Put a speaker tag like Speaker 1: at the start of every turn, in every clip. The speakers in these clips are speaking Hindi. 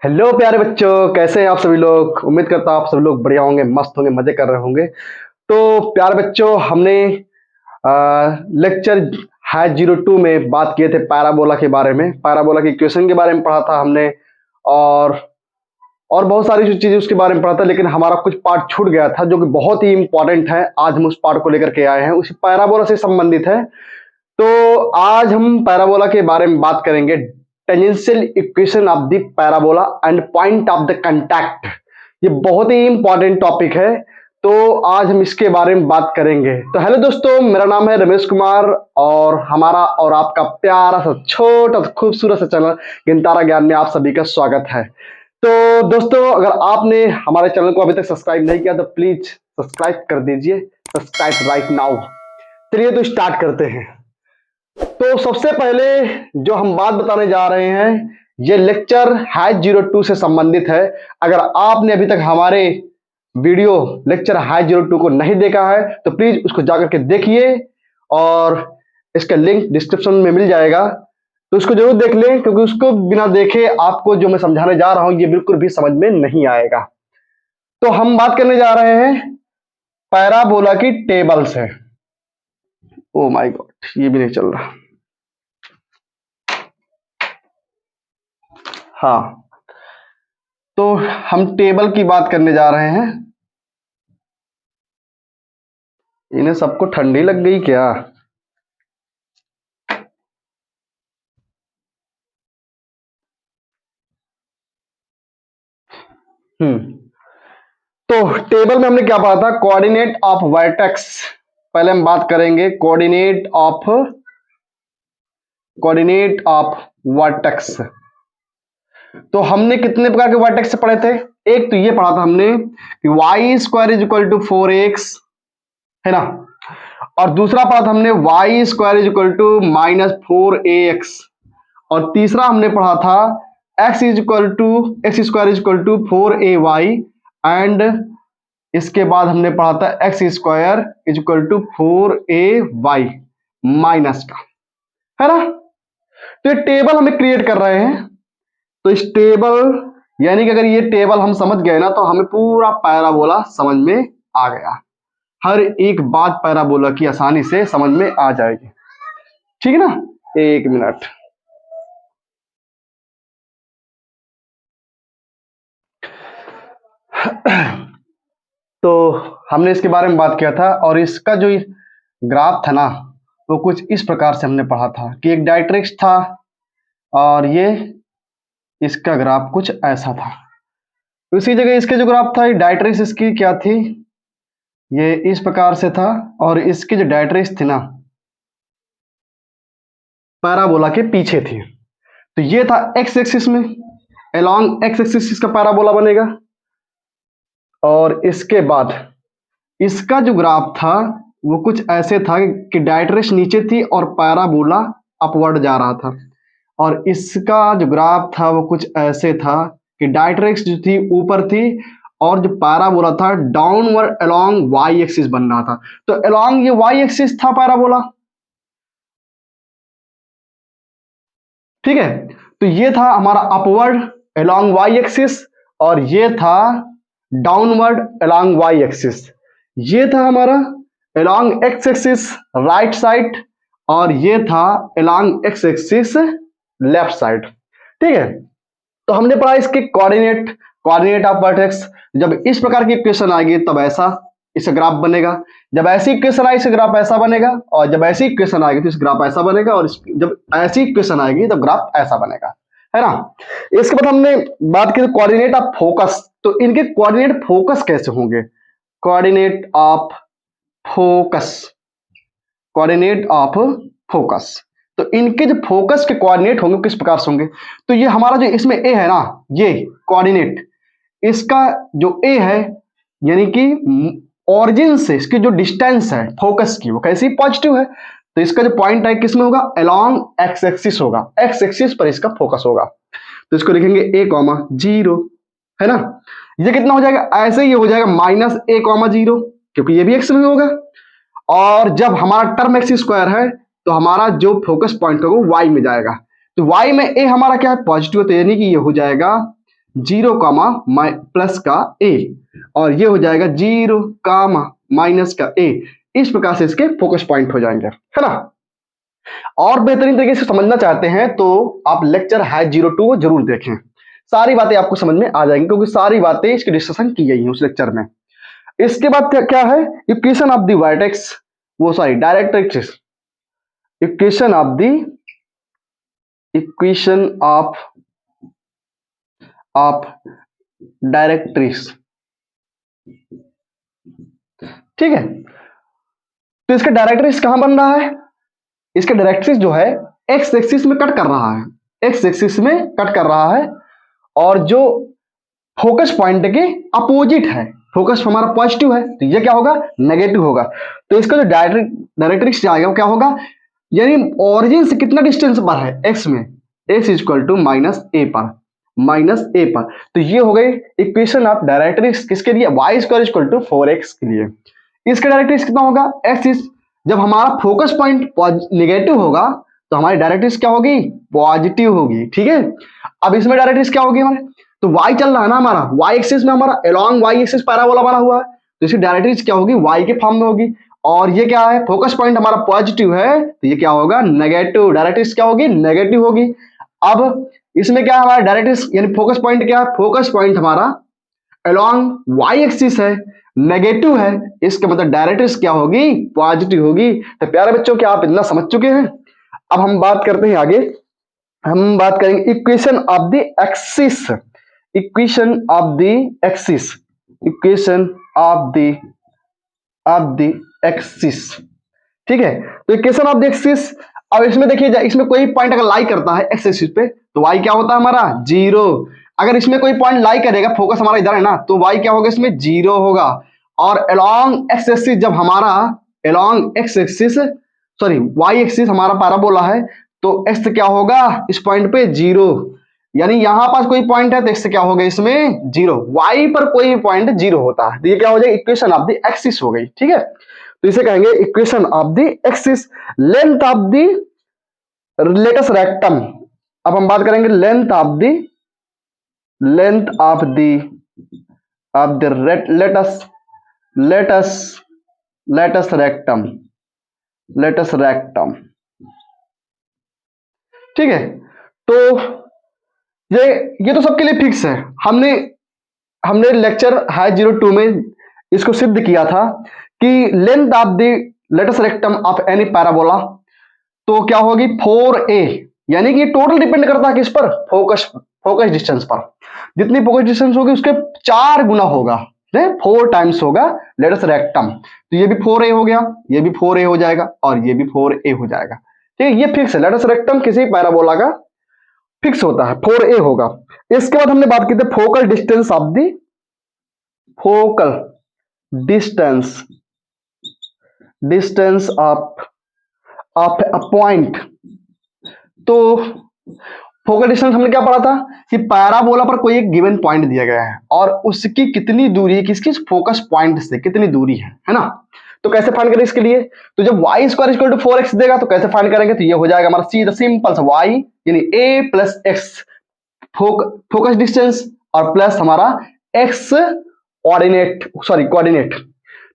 Speaker 1: हेलो प्यारे बच्चों, कैसे हैं आप सभी लोग। उम्मीद करता हूं आप सभी लोग बढ़िया होंगे, मस्त होंगे, मजे कर रहे होंगे। तो प्यारे बच्चों, हमने लेक्चर है 02 में बात किए थे पैराबोला के बारे में, पैराबोला की इक्वेशन के बारे में पढ़ा था हमने। और और बहुत सारी चीजें उसके बारे में पढ़ा था, लेकिन हमारा कुछ पार्ट छूट गया था जो कि बहुत ही इंपॉर्टेंट है। आज हम उस पार्ट को लेकर के आए हैं, उसी पैराबोला से संबंधित है। तो आज हम पैराबोला के बारे में बात करेंगे। Tangential equation of the parabola and point of the contact. ये बहुत ही इंपॉर्टेंट टॉपिक है, तो आज हम इसके बारे में बात करेंगे। तो हेलो दोस्तों, मेरा नाम है रमेश कुमार और हमारा और आपका प्यारा सा छोटा सा खूबसूरत सा चैनल गिनतारा ज्ञान में आप सभी का स्वागत है। तो दोस्तों, अगर आपने हमारे चैनल को अभी तक सब्सक्राइब नहीं किया तो प्लीज सब्सक्राइब कर दीजिए, सब्सक्राइब राइट नाउ। चलिए तो स्टार्ट करते हैं। तो सबसे पहले जो हम बात बताने जा रहे हैं, ये लेक्चर है 02 से संबंधित है। अगर आपने अभी तक हमारे वीडियो लेक्चर है 02 को नहीं देखा है तो प्लीज उसको जाकर के देखिए, और इसका लिंक डिस्क्रिप्शन में मिल जाएगा। तो उसको जरूर देख लें, क्योंकि उसको बिना देखे आपको जो मैं समझाने जा रहा हूं ये बिल्कुल भी समझ में नहीं आएगा। तो हम बात करने जा रहे हैं पैराबोला की टेबल से। ओ माय गॉड, ये भी नहीं चल रहा। हाँ, तो हम टेबल की बात करने जा रहे हैं। इन्हें सबको ठंडी लग गई क्या? हम्म। तो टेबल में हमने क्या पढ़ा था? Coordinate of vertex. पहले हम बात करेंगे कोऑर्डिनेट ऑफ वर्टेक्स। तो हमने कितने प्रकार के वर्टेक्स पढ़े थे? एक तो ये पढ़ा था हमने कि Y square is equal to 4x, है ना। और दूसरा पढ़ा था हमने Y square is equal to -4ax। और तीसरा हमने पढ़ा था X square is equal to 4ay। एंड इसके बाद हमने पढ़ा था X square is equal to 4ay minus का, है ना। तो ये टेबल हमें क्रिएट कर रहे हैं। तो इस टेबल, यानी कि अगर ये टेबल हम समझ गए ना तो हमें पूरा पैराबोला समझ में आ गया। हर एक बात पैराबोला की आसानी से समझ में आ जाएगी। ठीक है ना। एक मिनट। तो हमने इसके बारे में बात किया था, और इसका जो ग्राफ था ना वो कुछ इस प्रकार से हमने पढ़ा था कि एक डायरेक्ट्रिक्स था और ये इसका ग्राफ कुछ ऐसा था। उसी जगह इसके जो ग्राफ था, डायरेक्ट्रिक्स इसकी क्या थी, ये इस प्रकार से था, और इसकी जो डायरेक्ट्रिक्स थी ना पैराबोला के पीछे थी। तो ये था एक्स एक्सिस में, अलोंग एक्स एक्सिस इसका पैराबोला बनेगा। और इसके बाद इसका जो ग्राफ था वो कुछ ऐसे था कि डायरेक्ट्रिक्स नीचे थी और पैराबोला अपवर्ड जा रहा था। और इसका जो ग्राफ था वो कुछ ऐसे था कि डायरेक्ट्रिक्स जो थी ऊपर थी और जो पैराबोला था डाउनवर्ड अलोंग वाई एक्सिस बन रहा था। तो अलोंग ये वाई एक्सिस था पैराबोला, ठीक है। तो ये था हमारा अपवर्ड अलोंग वाई एक्सिस, और ये था डाउनवर्ड अलोंग वाई एक्सिस। ये था हमारा along x axis right side, और ये था along x axis left side, ठीक है। तो हमने पढ़ा इसके कोऑर्डिनेट ऑफ वर्टेक्स। जब इस प्रकार की इक्वेशन आएगी तब ऐसा इसका ग्राफ बनेगा, जब ऐसी इक्वेशन आएगी इसका ग्राफ ऐसा बनेगा, और जब ऐसी इक्वेशन आएगी तो इस ग्राफ ऐसा बनेगा, और जब ऐसी इक्वेशन आएगी तब ग्राफ ऐसा बनेगा, है ना। इसके बाद हमने बात की कोऑर्डिनेट ऑफ फोकस। तो इनके कोऑर्डिनेट फोकस कैसे होंगे? Coordinate of focus, coordinate of focus. तो इनके जो फोकस के कोऑर्डिनेट होंगे किस प्रकार से होंगे? तो ये हमारा जो इसमें ए है ना, ये कोऑर्डिनेट, इसका जो ए है यानी कि ऑरिजिन से इसकी जो डिस्टेंस है फोकस की वो कैसी पॉजिटिव है। तो इसका जो पॉइंट है किस में होगा? अलोंग एक्स एक्सिस होगा, एक्स एक्सिस पर इसका फोकस होगा। तो इसको लिखेंगे a,0, है ना। ये कितना हो जाएगा? ऐसे ही हो जाएगा -a,0, क्योंकि ये भी एक्स में होगा। और जब हमारा टर्म एक्स स्क्वायर है तो हमारा जो फोकस पॉइंट होगा वो वाई में जाएगा। तो वाई में ए हमारा क्या है? पॉजिटिव है, तो यानी कि ये हो जाएगा 0 कामा प्लस का a, और ये हो जाएगा 0 कामा माइनस का a। इस प्रकार से इसके फोकस पॉइंट हो जाएंगे, है ना। और बेहतरीन तरीके से समझना चाहते हैं तो आप लेक्चर है 02 को जरूर देखें, सारी बातें आपको समझ में आ जाएंगी, क्योंकि सारी बातें इसकी डिस्कशन की गई हैं उस लेक्चर में। इसके बाद क्या है, इक्वेशन ऑफ द वर्टेक्स, वो sorry directrix, equation of the equation of directrix, ठीक है। तो इसका डायरेक्ट्रिक्स कहां बन रहा है, इसका डायरेक्ट्रिक्स जो है एक्स एक्सिस में कट कर रहा है, एक्स एक्सिस में कट कर रहा है, और जो फोकस पॉइंट के अपोजिट है, फोकस हमारा पॉजिटिव है तो ये क्या होगा, नेगेटिव होगा। तो इसका जो डायरेक्ट्रिक्स आएगा वो क्या होगा, यानी ओरिजिन से कितना डिस्टेंस पर है, एक्स में, एक्स इक्वल टू माइनस ए पर, माइनस ए पर। तो ये हो गई इक्वेशन ऑफ डायरेक्ट्रिक्स किसके लिए, Y square equal to 4x के लिए। इसका डायरेक्ट्रिक्स कितना होगा, एक्सिस, जब हमारा फोकस पॉइंट नेगेटिव होगा तो हमारी डायरेक्ट्रिक्स क्या होगी, पॉजिटिव होगी, ठीक है। अब इसमें डायरेक्ट्रिक्स क्या होगी हमारे, तो y चल रहा है ना हमारा, y एक्सिस में हमारा अलोंग y एक्सिस पैराबोला बना हुआ है, तो इसकी डायरेक्ट्रिक्स क्या होगी, y के फॉर्म में होगी। और ये क्या है, फोकस पॉइंट हमारा पॉजिटिव है तो ये क्या होगा, नेगेटिव, डायरेक्ट्रिक्स क्या होगी, नेगेटिव होगी। अब इसमें क्या है हमारा डायरेक्ट्रिक्स, यानी फोकस पॉइंट क्या है, फोकस पॉइंट हमारा अलोंग y एक्सिस है, नेगेटिव है, इसका मतलब डायरेक्ट्रिक्स क्या होगी, पॉजिटिव होगी। तो प्यारे बच्चों क्या आप इतना समझ चुके हैं। अब हम बात करते हैं आगे, हम बात करेंगे equation of the axis, equation of the axis, equation of the axis, ठीक है। तो इक्वेशन ऑफ द एक्सिस, अब इसमें देखिए इसमें कोई पॉइंट अगर लाई करता है एक्स एक्सिस पे तो y क्या होता है हमारा, 0। अगर इसमें कोई पॉइंट लाई करेगा, फोकस हमारा इधर है ना, तो y क्या होगा, इसमें 0 होगा। और अलोंग एक्स एक्सिस, जब हमारा along x axis sorry y axis हमारा पैराबोला है तो x क्या होगा, इस पॉइंट पे 0, यानी यहां पास कोई पॉइंट है तो x क्या होगा, इसमें 0, y पर कोई पॉइंट 0 होता है, तो ये क्या हो जाएगा, इक्वेशन ऑफ द एक्सिस हो गई, ठीक है। तो इसे कहेंगे equation of the axis. Length of the latus rectum, अब हम बात करेंगे length of the latus rectum, latus rectum, ठीक है। तो ये तो सबके लिए फिक्स है, हमने लेक्चर है 02 में इसको सिद्ध किया था कि length of the latus rectum of any parabola तो क्या होगी, 4a, यानी कि टोटल डिपेंड करता है किस पर, फोकस डिस्टेंस पर। जितनी फोकस डिस्टेंस होगी उसके 4 गुना होगा, 4 टाइम्स होगा लेटस रेक्टम। तो ये भी 4a हो गया, ये भी 4a हो जाएगा, और ये भी 4a हो जाएगा, ठीक है। ये फिक्स है, लेटस रेक्टम किसी पैराबोला का फिक्स होता है, 4a होगा। इसके बाद हमने बात की थी focal distance of the, focal distance, distance of a point. तो फोकल डिस्टेंस हमने क्या पढ़ा था कि पैराबोला पर कोई एक गिवन पॉइंट दिया गया है और उसकी कितनी दूरी है, किसकी फोकस पॉइंट से कितनी दूरी है ना। तो कैसे फाइंड करें इसके लिए, तो जब y square equal to 4x देगा तो कैसे फाइंड करेंगे, तो ये हो जाएगा हमारा सीधा सिंपल सा y यानी a plus x focus distance और प्लस हमारा x कोऑर्डिनेट।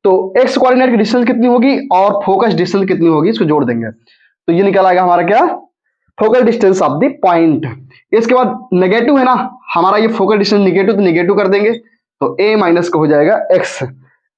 Speaker 1: तो x कोऑर्डिनेट की डिस्टेंस कितनी होगी और फोकस डिस्टेंस कितनी होगी, इसको जोड़ देंगे तो ये निकल आएगा हमारा क्या, focal distance of the point. इसके बाद नेगेटिव है ना हमारा, ये फोकल डिस्टेंस नेगेटिव तो नेगेटिव कर देंगे तो a माइनस का हो जाएगा x,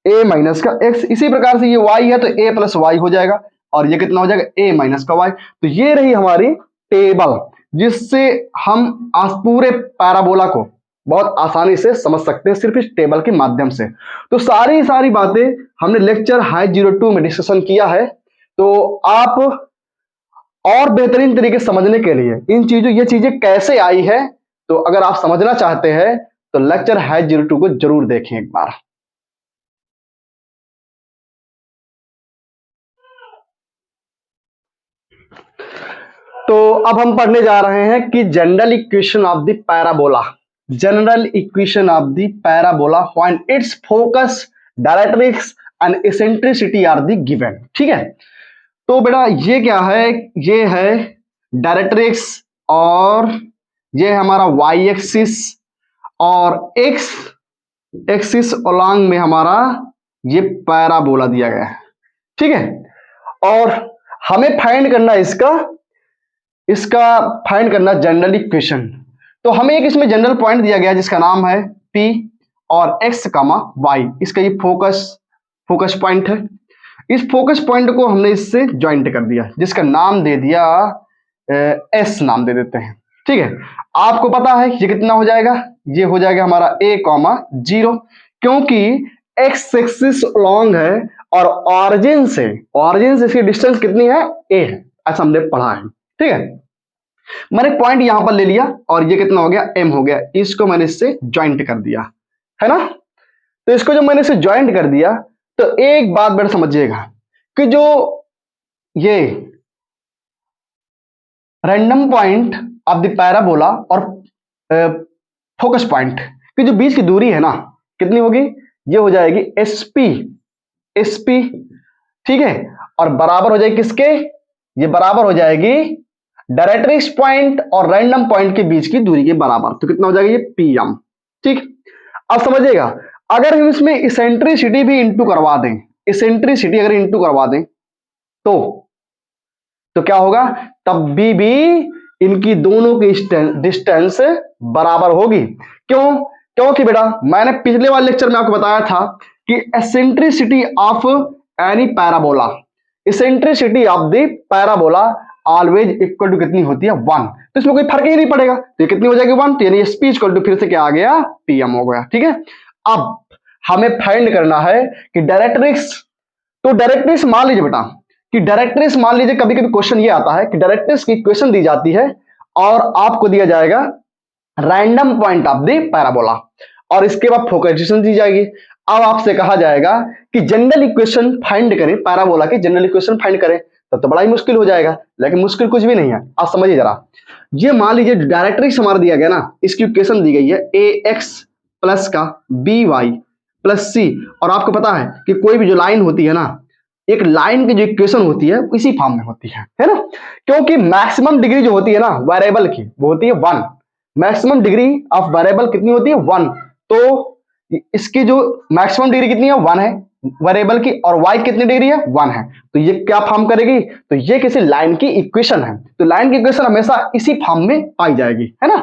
Speaker 1: a माइनस का x। इसी प्रकार से ये y है तो a प्लस वाई हो जाएगा, और ये कितना हो जाएगा, a माइनस का y। तो ये रही हमारी टेबल जिससे हम आज पूरे पैराबोला को बहुत आसानी से समझ सकते हैं सिर्फ इस टेबल के माध्यम से। तो सारी बातें हमने लेक्चर हाई 02 में डिस्कशन किया है। तो आप और बेहतरीन तरीके से समझने के लिए ये चीजें कैसे आई है, तो अगर आप समझना चाहते हैं तो लेक्चर हाई 02 को जरूर देखें एक बार। तो अब हम पढ़ने जा रहे हैं कि general equation of the parabola, general equation of the parabola when its focus, directrix and eccentricity are the given, ठीक है। तो बेटा ये क्या है, ये है डायरेक्ट्रिक्स और ये है हमारा y एक्सिस और एक्स एक्सिस अलोंग में हमारा ये पैराबोला दिया गया है, ठीक है। और हमें फाइंड करना है इसका फाइंड करना जनरल इक्वेशन। तो हमें एक इसमें जनरल पॉइंट दिया गया है जिसका नाम है P और x कामा y, इसका ये फोकस पॉइंट है। इस फोकस पॉइंट को हमने इससे ज्वाइंट कर दिया जिसका नाम दे दिया S नाम दे देते हैं, ठीक है। आपको पता है ये कितना हो जाएगा, ये हो जाएगा हमारा a कॉमा 0, क्योंकि x एक्सिस लॉन्ग है और ऑरिजिन से इसकी डिस्टेंस कितनी है, a है, ऐसा हमने पढ़ा है, ठीक है। मैंने पॉइंट यहां पर ले लिया और ये कितना हो गया, m हो गया, इसको मैंने इससे ज्वाइंट कर दिया है ना। तो इसको जब मैंने इसे ज्वाइंट कर दिया तो एक बात बेटा समझिएगा कि जो ये random point of the parabola और फोकस पॉइंट की जो बीच की दूरी है ना, कितनी होगी, ये हो जाएगी एसपी, ठीक है। और बराबर हो जाएगी किसके, ये बराबर हो जाएगी डायरेक्ट्रिक्स पॉइंट और रैंडम पॉइंट के बीच की दूरी के बराबर। तो कितना हो जाएगा, ये pm, ठीक। अब समझिएगा, अगर हम इसमें इसेंट्रिसिटी भी इंटू करवा दें, इसेंट्रिसिटी अगर इंटू करवा दें तो क्या होगा, तब भी इनकी दोनों की डिस्टेंस बराबर होगी। क्योंकि बेटा मैंने पिछले वाले लेक्चर में आपको बताया था कि eccentricity of any parabola, eccentricity of the parabola always equal to कितनी होती है, 1। तो इसमें कोई फर्क ही नहीं पड़ेगा, तो ये कितनी हो जाएगी, 1। तो यानी स्पी इक्वल टू फिर से क्या आ गया, pm हो गया, ठीक है। अब हमें फाइंड करना है कि डायरेक्ट्रिक्स, तो डायरेक्ट्रिक्स मान लीजिए बेटा कि डायरेक्ट्रिक्स मान लीजिए, कभी कभी क्वेश्चन ये आता है कि डायरेक्ट्रिक्स की इक्वेशन दी जाती है और आपको दिया जाएगा random point of the parabola और इसके बाद फोकस डिस्टेंस दी जाएगी। अब आपसे कहा जाएगा कि जनरल इक्वेशन फाइंड करें, पैराबोला की जनरल इक्वेशन फाइंड करें, तब तो बड़ा ही मुश्किल हो जाएगा, लेकिन मुश्किल कुछ भी नहीं है। आप समझिए जरा, ये मान लीजिए डायरेक्ट्रिक्स हमारा दिया गया ना, इसकी इक्वेशन दी गई है ax प्लस का by प्लस c, और आपको पता है कि कोई भी जो लाइन होती है ना, एक लाइन की जो इक्वेशन होती है इसी फॉर्म में होती है ना, क्योंकि मैक्सिमम डिग्री जो होती है ना वेरिएबल की वो होती है 1, मैक्सिमम डिग्री ऑफ वेरिएबल कितनी होती है, 1। तो इसकी जो मैक्सिमम डिग्री कितनी है, 1 है वेरिएबल की, और y कितनी डिग्री है, 1 है। तो ये क्या फॉर्म करेगी, तो ये किसी लाइन की इक्वेशन है, तो लाइन की इक्वेशन हमेशा इसी फॉर्म में पाई जाएगी, है ना।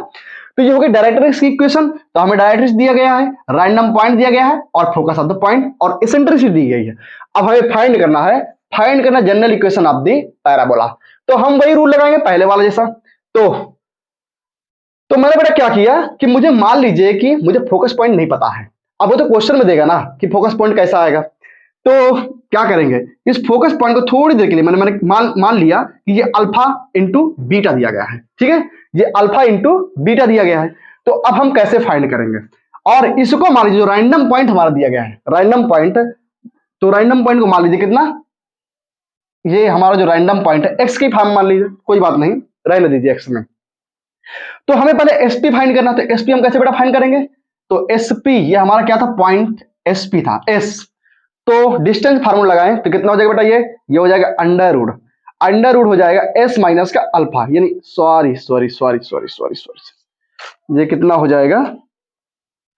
Speaker 1: तो ये हो गई डायरेक्ट्रिक्स की इक्वेशन। तो हमें डायरेक्ट्रिक्स दिया गया है, रैंडम पॉइंट दिया गया है और फोकस ऑफ द पॉइंट और इसेंट्रिसिटी दी गई है। अब हमें फाइंड करना general equation of the parabola. तो हम वही रूल लगाएंगे पहले वाला जैसा। तो मैंने बेटा क्या किया कि मुझे मान लीजिए कि मुझे फोकस पॉइंट नहीं पता है, अब वो तो क्वेश्चन में देगा ना कि फोकस पॉइंट कैसा आएगा, तो क्या करेंगे, इस फोकस पॉइंट को थोड़ी देर के लिए मैंने मान लिया कि ये अल्फा इंटू बीटा दिया गया है, ठीक है, ये अल्फा इंटू बीटा दिया गया है। तो अब हम कैसे फाइंड करेंगे, और इसको मान लीजिए जो रैंडम पॉइंट हमारा दिया गया है, रैंडम पॉइंट, तो रैंडम पॉइंट को मान लीजिए कितना, ये हमारा जो रैंडम पॉइंट है एक्स की फॉर्म मान लीजिए, कोई बात नहीं, रहने दीजिए एक्स में। तो हमें पहले एसपी फाइंड करना, तो एसपी हम कैसे बेटा फाइंड करेंगे, तो एसपी ये हमारा क्या था, पॉइंट एसपी था, एस, तो डिस्टेंस फार्मूला लगाएं तो कितना हो जाएगा बेटा, ये हो जाएगा अंडर रूट हो जाएगा एस माइनस का अल्फा, यानी सॉरी ये कितना हो जाएगा,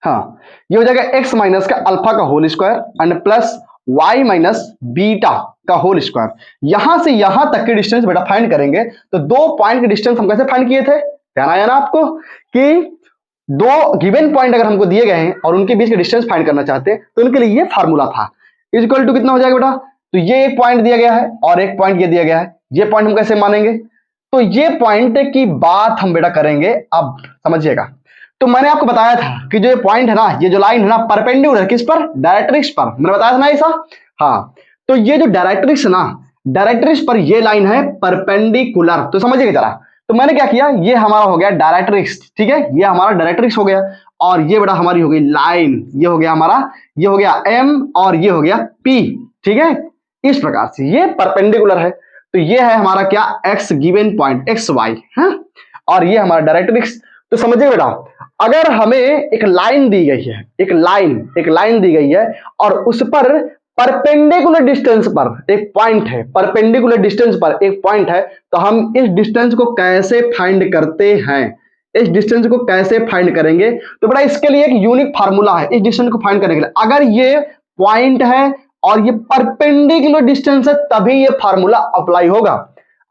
Speaker 1: हाँ ये हो जाएगा एक्स माइनस का अल्फा का whole square and plus Y minus beta का होल स्क्वायर। यहां से यहां तक की डिस्टेंस बेटा फाइंड करेंगे, तो 2 पॉइंट की डिस्टेंस हम कैसे फाइंड किए थे, ध्यान आया ना आपको कि 2 गिवन पॉइंट अगर हमको दिए गए हैं और उनके बीच का डिस्टेंस फाइंड करना चाहते हैं तो उनके लिए ये फार्मूला था, इज इक्वल टू कितना हो जाएगा बेटा, तो ये एक पॉइंट दिया गया है और एक पॉइंट ये दिया गया है, ये पॉइंट हम कैसे मानेंगे, तो ये पॉइंट की बात हम बेटा करेंगे। अब समझिएगा, तो मैंने आपको बताया था कि जो ये पॉइंट है ना, ये जो लाइन है ना, परपेंडिकुलर किस पर, डायरेक्ट्रिक्स पर, मैंने बताया था ना ऐसा, हाँ। तो ये जो डायरेक्ट्रिक्स है ना, डायरेक्ट्रिक्स पर ये लाइन है परपेंडिकुलर, तो समझिएगा जरा। तो मैंने क्या किया, ये हमारा हो गया डायरेक्ट्रिक्स, ठीक है, ये हमारा डायरेक्ट्रिक्स हो गया, और ये बेटा हमारी हो गई लाइन, ये हो गया हमारा, ये हो गया m और ये हो गया p, ठीक है, इस प्रकार से ये परपेंडिकुलर है। तो ये है हमारा क्या, x given point X Y है, और ये हमारा डायरेक्ट्रिक्स। तो समझिए बेटा, अगर हमें एक लाइन दी गई है, एक लाइन दी गई है और उस पर परपेंडिकुलर डिस्टेंस पर एक पॉइंट है, परपेंडिकुलर डिस्टेंस पर एक पॉइंट है, तो हम इस डिस्टेंस को कैसे फाइंड करते हैं, इस डिस्टेंस को कैसे फाइंड करेंगे? तो बेटा इसके लिए एक यूनिक फार्मूला है इस डिस्टेंस को फाइंड करने के लिए। अगर ये पॉइंट है और ये परपेंडिकुलर डिस्टेंस है तभी ये फार्मूला अप्लाई होगा।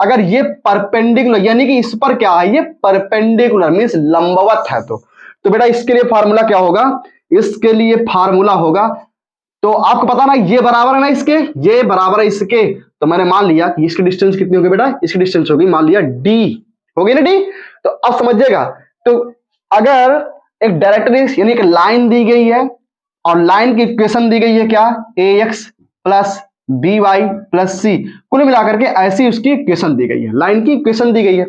Speaker 1: अगर ये परपेंडिकुलर यानी कि इस पर क्या है, ये परपेंडिकुलर मींस लंबवत है तो बेटा इसके लिए फार्मूला क्या होगा? इसके लिए फार्मूला होगा, तो आपको पता ना ये बराबर है ना इसके, ये बराबर है इसके, तो मैंने मान लिया कि इसकी डिस्टेंस कितनी होगी बेटा, इसकी डिस्टेंस होगी मान लिया डी, होगी ना डी। तो अब समझिएगा, तो अगर एक डायरेक्ट्रिक्स यानी एक लाइन दी गई है और लाइन की इक्वेशन दी गई है क्या, a x plus b y plus c, कुल मिलाकर के ऐसी उसकी इक्वेशन दी गई है, लाइन की इक्वेशन डी गई है।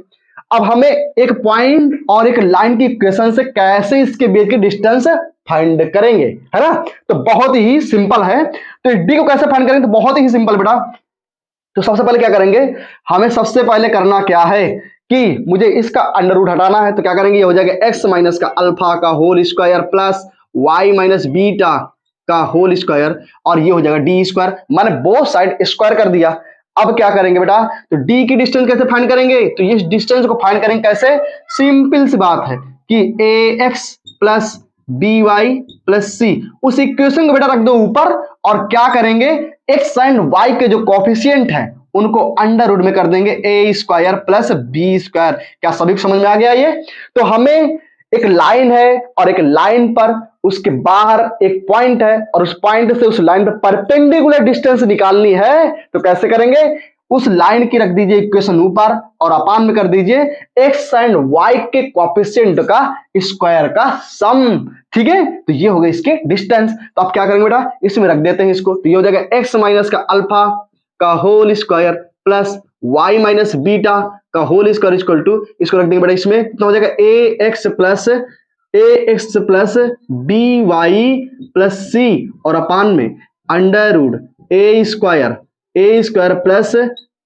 Speaker 1: अब हमें एक पॉइंट और एक लाइन की इक्वेशन से कैसे इसके बीच की डिस्टेंस फाइंड करेंगे, है ना? तो बहुत ही सिंपल है। तो डी को कैसे फाइंड करेंगे? तो बहुत ही सिंपल बेटा। तो सबसे पहले क्या करेंगे, हमें सबसे पहले करना क्या है कि मुझे इसका अंडर रूट हटाना है। तो क्या करेंगे, ये हो जाएगा एक्स माइनस का अल्फा का whole square plus Y minus beta का होल स्क्वायर, और ये हो जाएगा डी स्क्वायर। मैंने बोथ साइड स्क्वायर कर दिया। अब क्या करेंगे बेटा, तो डी की डिस्टेंस कैसे फाइंड करेंगे? तो इस डिस्टेंस को फाइंड करेंगे कैसे? सिंपल सी बात है कि a x plus b y plus c, उस इक्वेशन को बेटा रख दो ऊपर, और क्या करेंगे, एक्स एंड वाई के जो कोफिशिएंट है उनको अंडर रूट में कर देंगे ए स्क्वायर प्लस बी स्क्वायर। क्या सभी को समझ में आ गया ये? तो हमें एक लाइन है और एक लाइन पर उसके बाहर एक पॉइंट है और उस पॉइंट से उस लाइन पर परपेंडिकुलर डिस्टेंस निकालनी है। तो कैसे करेंगे, उस लाइन की रख दीजिए इक्वेशन ऊपर और अपान में कर दीजिए एक्स एंड वाई के कोएफिशिएंट का स्क्वायर का सम, ठीक है? तो ये हो गई इसके डिस्टेंस। तो आप क्या करेंगे बेटा, इसमें रख देते हैं इसको, तो ये हो जाएगा एक्स माइनस का अल्फा का whole square plus Y minus beta का होल स्क्वायर इक्वल टू, इसको रख देंगे बेटा इसमें, कितना हो जाएगा a x plus b y plus c, और अपान में under root a square plus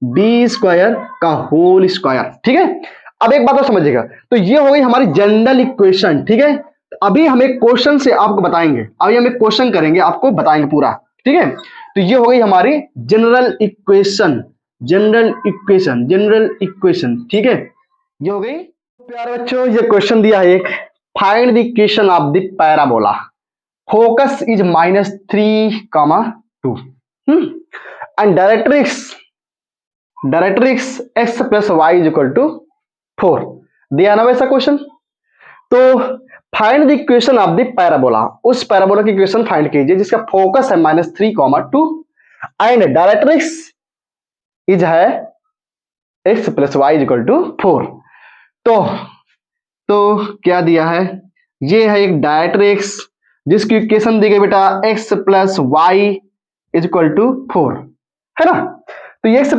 Speaker 1: b square का होल स्क्वायर, ठीक है? अब एक बात और समझिएगा, तो ये हो गई हमारी जनरल इक्वेशन, ठीक है? अभी हम एक क्वेश्चन से आपको बताएंगे, अभी हम एक क्वेश्चन करेंगे, आपको बताएंगे पूरा, ठीक है? तो ये हो गई हमारी जनरल इक्वेशन, ठीक है? ये हो गई। प्यारे बच्चों, ये क्वेश्चन दिया है एक, find the equation of the parabola, focus is -3, 2 and directrix x plus y is equal to 4। दिया ना वैसा क्वेश्चन? तो find the equation of the parabola, उस पैराबोला की इक्वेशन फाइंड कीजिए जिसका फोकस है -3, 2 एंड डायरेक्ट्रिक्स इज है x plus y is equal to 4। तो क्या दिया है, ये है एक डायरेक्ट्रिक्स जिसकी इक्वेशन दी गई बेटा x plus y is equal to 4, है ना? तो ये x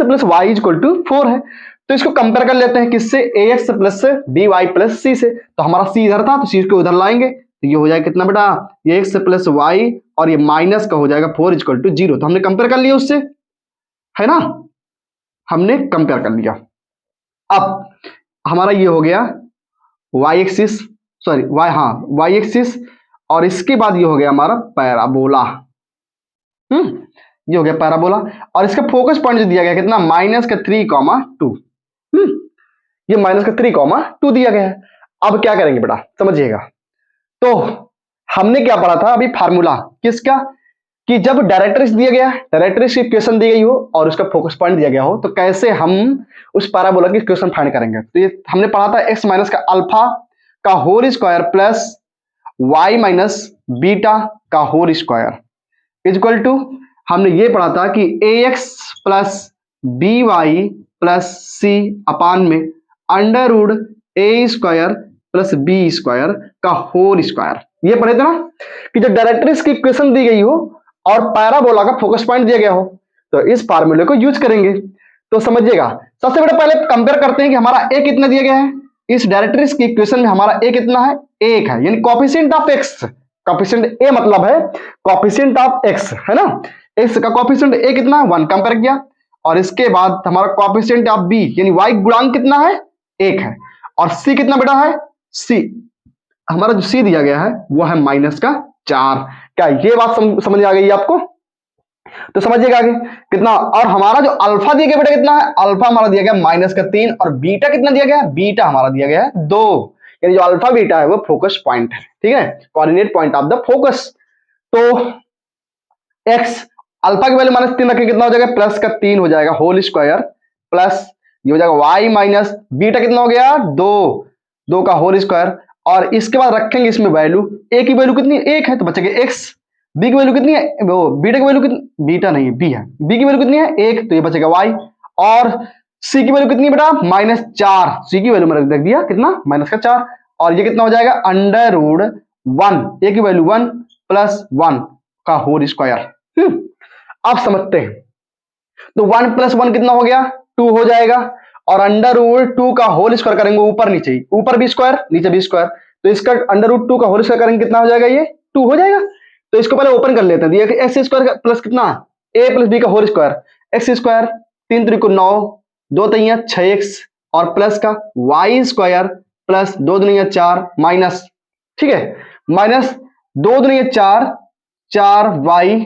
Speaker 1: plus y is equal to 4 है। तो इसको कंपेयर कर लेते हैं किससे, ax plus b y plus c से। तो हमारा c इधर था तो c को उधर लाएंगे, तो ये हो जाएगा कितना बेटा, ये x प्लस वाई और ये माइनस का हो जाएगा 4 इज इक्वल टू 0। तो हमने कंपेयर कर लिया उससे, है ना? हमने कंपेयर कर लिया। अब हमारा ये हो गया वाई एक्सिस, वाई एक्सिस, और इसके बाद ये हो गया हमारा पैराबोला, ये हो गया पैराबोला, और इसका फोकस पॉइंट जो दिया गया कितना, -3, 2, ये -3, 2 दिया गया है। अब क्या करेंगे बेटा, समझिएगा। तो हमने क्या पढ़ा था अभी, फार्मूला किसका, कि जब डायरेक्ट्रिक्स दिया गया, डायरेक्ट्रिक्स की इक्वेशन दी गई हो और उसका फोकस पॉइंट दिया गया हो, तो कैसे हम उस पैराबोला की इक्वेशन फाइंड करेंगे। तो ये हमने पढ़ा था x माइनस का अल्फा का whole square plus y minus beta का होल स्क्वायर इक्वल टू, हमने ये पढ़ा था कि ax plus b y plus c upon में under root a square plus b square का होल स्क्वायर। ये पढ़े थे ना कि जब डायरेक्ट्रिक्स की इक्वेशन दी गई हो और पैराबोला का फोकस पॉइंट दिया गया हो तो इस फार्मूले को यूज करेंगे। तो समझिएगा, सबसे बड़ा पहले कंपेयर करते हैं कि हमारा a कितना दिया गया है। इस डायरेक्ट्रिक्स की इक्वेशन में हमारा a कितना है, 1 है, यानी coefficient of x, coefficient a मतलब है कोएफिशिएंट ऑफ x, है ना? x का कोएफिशिएंट a कितना है, 1 कंपेयर किया, और इसके बाद हमारा कोएफिशिएंट ऑफ b यानी y गुणांक कितना है, 1 है, और c कितना बेटा है, c हमारा जो c दिया गया है वो है -4। क्या ये बात समझ आ गई आपको? तो समझिएगा आगे कितना, और हमारा जो अल्फा दिया गया बेटा कितना है, अल्फा हमारा दिया गया -3 और बीटा कितना दिया गया है, बीटा हमारा दिया गया है 2, यानी जो अल्फा बीटा है वो फोकस पॉइंट है, ठीक है, coordinate point of the focus. तो एक्स अल्फा की वैल्यू -3 रखें कितना हो जाएगा, +3 हो जाएगा होल स्क्वायर, प्लस ये हो जाएगा वाई माइनस बीटा कितना हो गया 2 का होल स्क्वायर, और इसके बाद रखेंगे इसमें वैल्यू, ए की वैल्यू कितनी है 1 है तो बचेगा x, बी की वैल्यू कितनी है, वो बीटा की वैल्यू कितनी, बीटा नहीं है बी है, बी की वैल्यू कितनी है 1 तो ये बचेगा y, और सी की वैल्यू कितनी है बेटा -4, सी की वैल्यू मैंने रख दिया कितना -4, और ये कितना हो जाएगा √1, ए की वैल्यू 1 + 1 का होल स्क्वायर। अब समझते हैं, तो 1 + 1 कितना हो गया 2 हो जाएगा, और √2 का होल स्क्वायर करेंगे ऊपर नीचे, ऊपर बी स्क्वायर नीचे बी स्क्वायर, तो इसका √2 का होल स्क्वायर करेंगे कितना हो जाएगा, ये 2 हो जाएगा। तो इसको पहले ओपन कर लेते हैं, ये एक्स स्क्वायर प्लस कितना a + b का whole square, x square 3 × 3 = 9, 2 × 3 = 6x, और प्लस का वाई स्क्वायर प्लस 2 × 2 = 4 माइनस, ठीक है, -2 × 2 = 4, 4y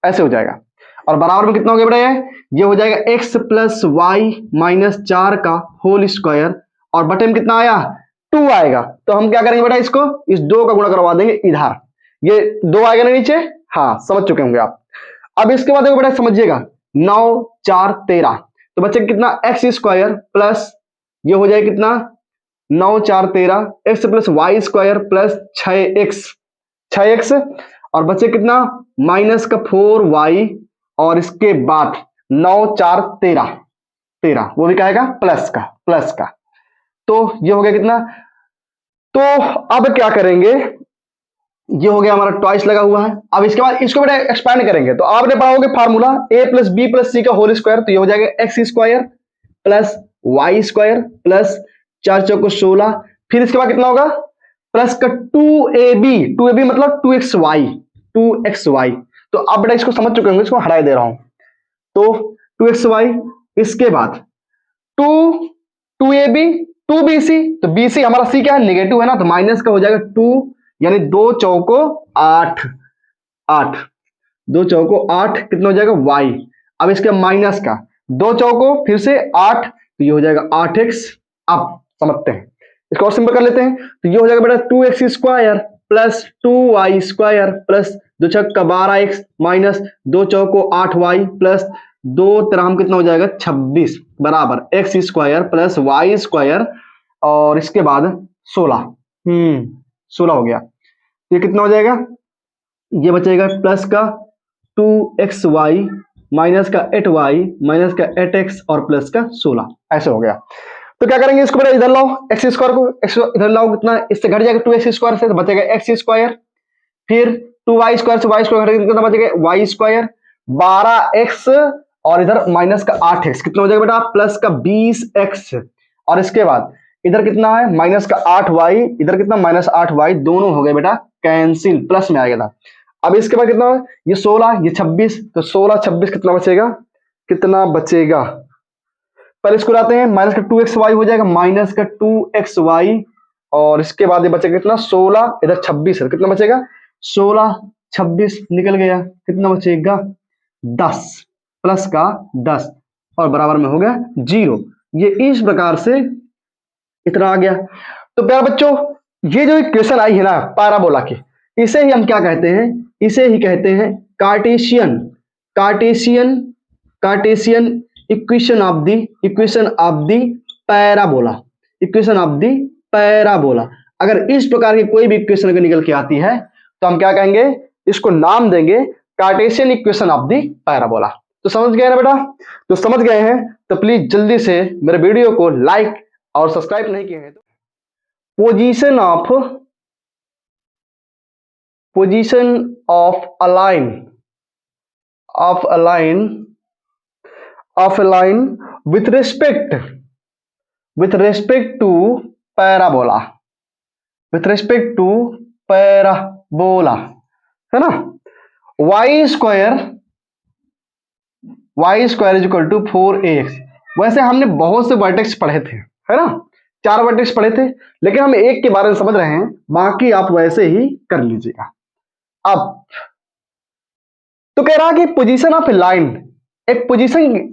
Speaker 1: ऐसे हो जाएगा, और बराबर में कितना हो गया बेटा, ये हो जाएगा x + y - 4 का होल स्क्वायर, और बटे में कितना आया 2 आएगा। तो हम क्या करेंगे बेटा, इसको इस 2 का गुणा करवा देंगे इधर, ये 2 आएगा ना नीचे, हाँ समझ चुके होंगे आप। अब इसके बाद बेटा समझिएगा 9 4 13, तो बच्चे कितना x² प्लस ये हो जाएगा कितना 9 4 13 x + y² प्लस 6x, और बच्चे कितना -4y, और इसके बाद 9 4 13 वो भी कहेगा प्लस का, तो ये हो गया कितना। तो अब क्या करेंगे, ये हो गया हमारा ट्वाइस लगा हुआ है। अब इसके बाद इसको बेटा एक्सपैंड करेंगे, तो आपने पढ़ाओगे फार्मूला a + b + c का होल स्क्वायर, तो ये हो जाएगा x² प्लस y² प्लस 4 × 4 = 16, फिर इसके बाद कितना होगा प्लस का 2ab मतलब 2xy, तो अब बेटा इसको समझ चुके होंगे, इसको हटा दे रहा हूं, तो 2xy, इसके बाद 2ab 2bc, तो bc हमारा c क्या है नेगेटिव है ना, तो माइनस का हो जाएगा 2, यानी 2 चौको 8, 2 चौको 8 कितना हो जाएगा y, अब इसके माइनस का 2 चौको फिर से 8, तो ये हो जाएगा 8x। अब समझते हैं, इसको और सिंपल कर लेते हैं, तो ये हो जाएगा बेटा 2x² plus 2y² plus 2 × 6 = 12x minus 2 चौको 8y प्लस 2 3 कितना हो जाएगा 26 बराबर x² प्लस y² और इसके बाद 16, 16 हो गया, ये कितना हो जाएगा, ये बचेगा प्लस का 2xy माइनस का 8y माइनस का 8x और प्लस का 16, ऐसे हो गया। तो क्या करेंगे, इसको बेटा इधर लाओ, x² को x इधर लाओ, कितना इससे घट जाएगा 2x² से, तो बचेगा x², फिर 2y² से y² घटेगा कितना बचेगा y², 12x और इधर माइनस का 8x कितना हो जाएगा बेटा प्लस का 20x, और इसके बाद इधर कितना है माइनस का 8y, इधर कितना -8y, दोनों हो गए बेटा कैंसिल, प्लस में आएगा था। अब इसके बाद कितना है, ये 16 ये 26, तो 16 26 कितना बचेगा, पहले इसको लाते हैं, माइनस का 2xy हो जाएगा माइनस का 2xy, और इसके बाद ये बचेगा कितना 16, इधर 26 है, कितना बचेगा 16 26 निकल गया, कितना बचेगा 10 प्लस का 10 और बराबर में हो गया 0। ये इस प्रकार से इतना आ गया। तो प्यारे बच्चों, ये जो इक्वेशन आई है ना पैराबोला की, इसे ही हम क्या कहते हैं, इसे ही कहते हैं Cartesian equation of the parabola. अगर इस प्रकार की कोई भी इक्वेशन अगर निकल के आती है तो हम क्या कहेंगे, इसको नाम देंगे Cartesian equation of the parabola. तो समझ गए ना बेटा, तो समझ गए हैं तो प्लीज जल्दी से मेरे वीडियो को लाइक और सब्सक्राइब नहीं किए हैं तो position of a line with respect to parabola, है ना, y square is equal to 4ax। वैसे हमने बहुत से वर्टेक्स पढ़े थे, है ना, 4 वर्टेक्स पढ़े थे, लेकिन हम एक के बारे में समझ रहे हैं, बाकी आप वैसे ही कर लीजिएगा। अब तो कह रहा कि पोजीशन ऑफ लाइन, एक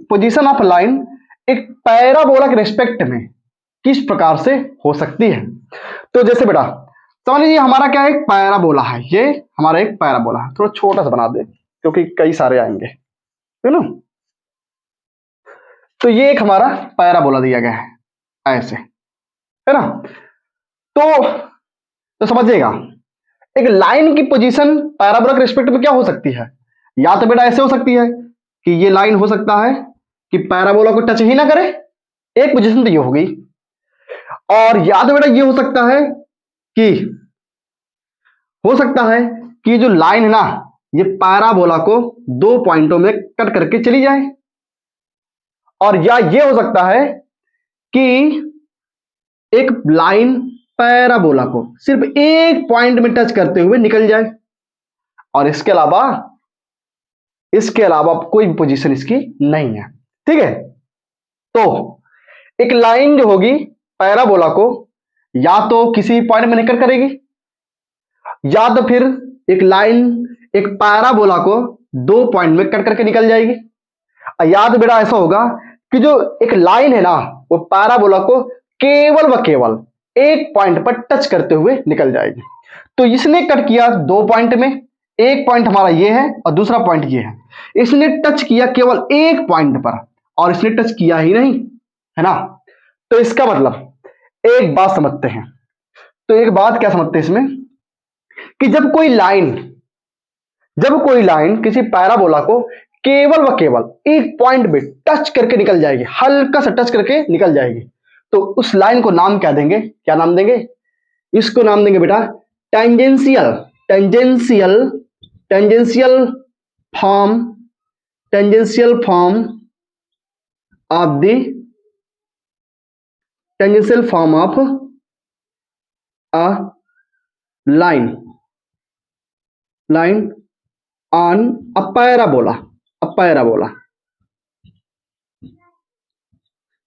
Speaker 1: पोजीशन ऑफ लाइन एक पैराबोला के रेस्पेक्ट में किस प्रकार से हो सकती है। तो जैसे बेटा समझ लीजिए हमारा क्या है, एक पैराबोला है, ये हमारा एक पैराबोला है, थोड़ा छोटा सा बना दे क्योंकि कई सारे आएंगे, है ना। तो ये एक हमारा पैराबोला दिया गया है ऐसे, है ना। तो समझिएगा एक लाइन की पोजीशन पैराबोला के रिस्पेक्ट में क्या हो सकती है, या तो बेटा ऐसे हो सकती है कि ये लाइन हो सकता है कि पैराबोला को टच ही ना करे, एक पोजीशन तो ये हो गई, और या तो बेटा ये हो सकता है कि जो लाइन है ना ये पैराबोला को दो पॉइंटों में कट करके चली जाए, और या ये हो सकता है कि एक लाइन पैराबोला को सिर्फ एक पॉइंट में टच करते हुए निकल जाए, और इसके अलावा कोई भी पोजीशन इसकी नहीं है, ठीक है। तो एक लाइन जो होगी पैराबोला को या तो किसी पॉइंट में निकट करेगी, या तो फिर एक लाइन एक पैराबोला को दो पॉइंट में कट करके निकल जाएगी, या तो बेटा ऐसा होगा कि जो एक लाइन है ना वो पैराबोला को केवल व केवल एक पॉइंट पर टच करते हुए निकल जाएगी। तो इसने कट किया दो पॉइंट में, एक पॉइंट हमारा ये है और दूसरा पॉइंट ये है, इसने टच किया केवल एक पॉइंट पर और इसने टच किया ही नहीं, है ना। तो इसका मतलब एक बात समझते हैं, तो एक बात क्या समझते हैं इसमें कि जब कोई लाइन किसी पैराबोला को केवल व केवल एक पॉइंट में टच करके निकल जाएगी, हल्का सा टच करके निकल जाएगी, तो उस लाइन को नाम क्या देंगे, क्या नाम देंगे, इसको नाम देंगे बेटा tangential form of a line on a parabola,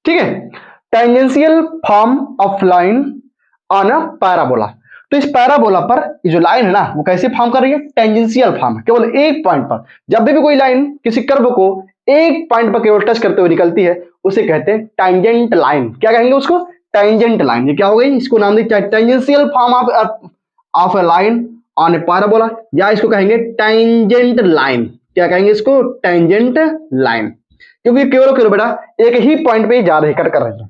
Speaker 1: ठीक है। Tangential form of line on a parabola. तो इस पैराबोला पर जो लाइन है ना वो कैसे फॉर्म कर रही है, टेंजेंशियल फॉर्म है, केवल एक पॉइंट पर। जब भी कोई लाइन किसी कर्व को एक पॉइंट पर केवल टच करते हुए निकलती है उसे कहते हैं टेंजेंट लाइन। क्या कहेंगे उसको, टेंजेंट लाइन। ये क्या हो गई, इसको नाम दें tangential form of a line on A parabola, या इसको कहेंगे टेंजेंट लाइन। क्या कहेंगे इसको, टेंजेंट लाइन, क्योंकि केवल बेटा एक ही पॉइंट पे जा रही, कट कर रही है।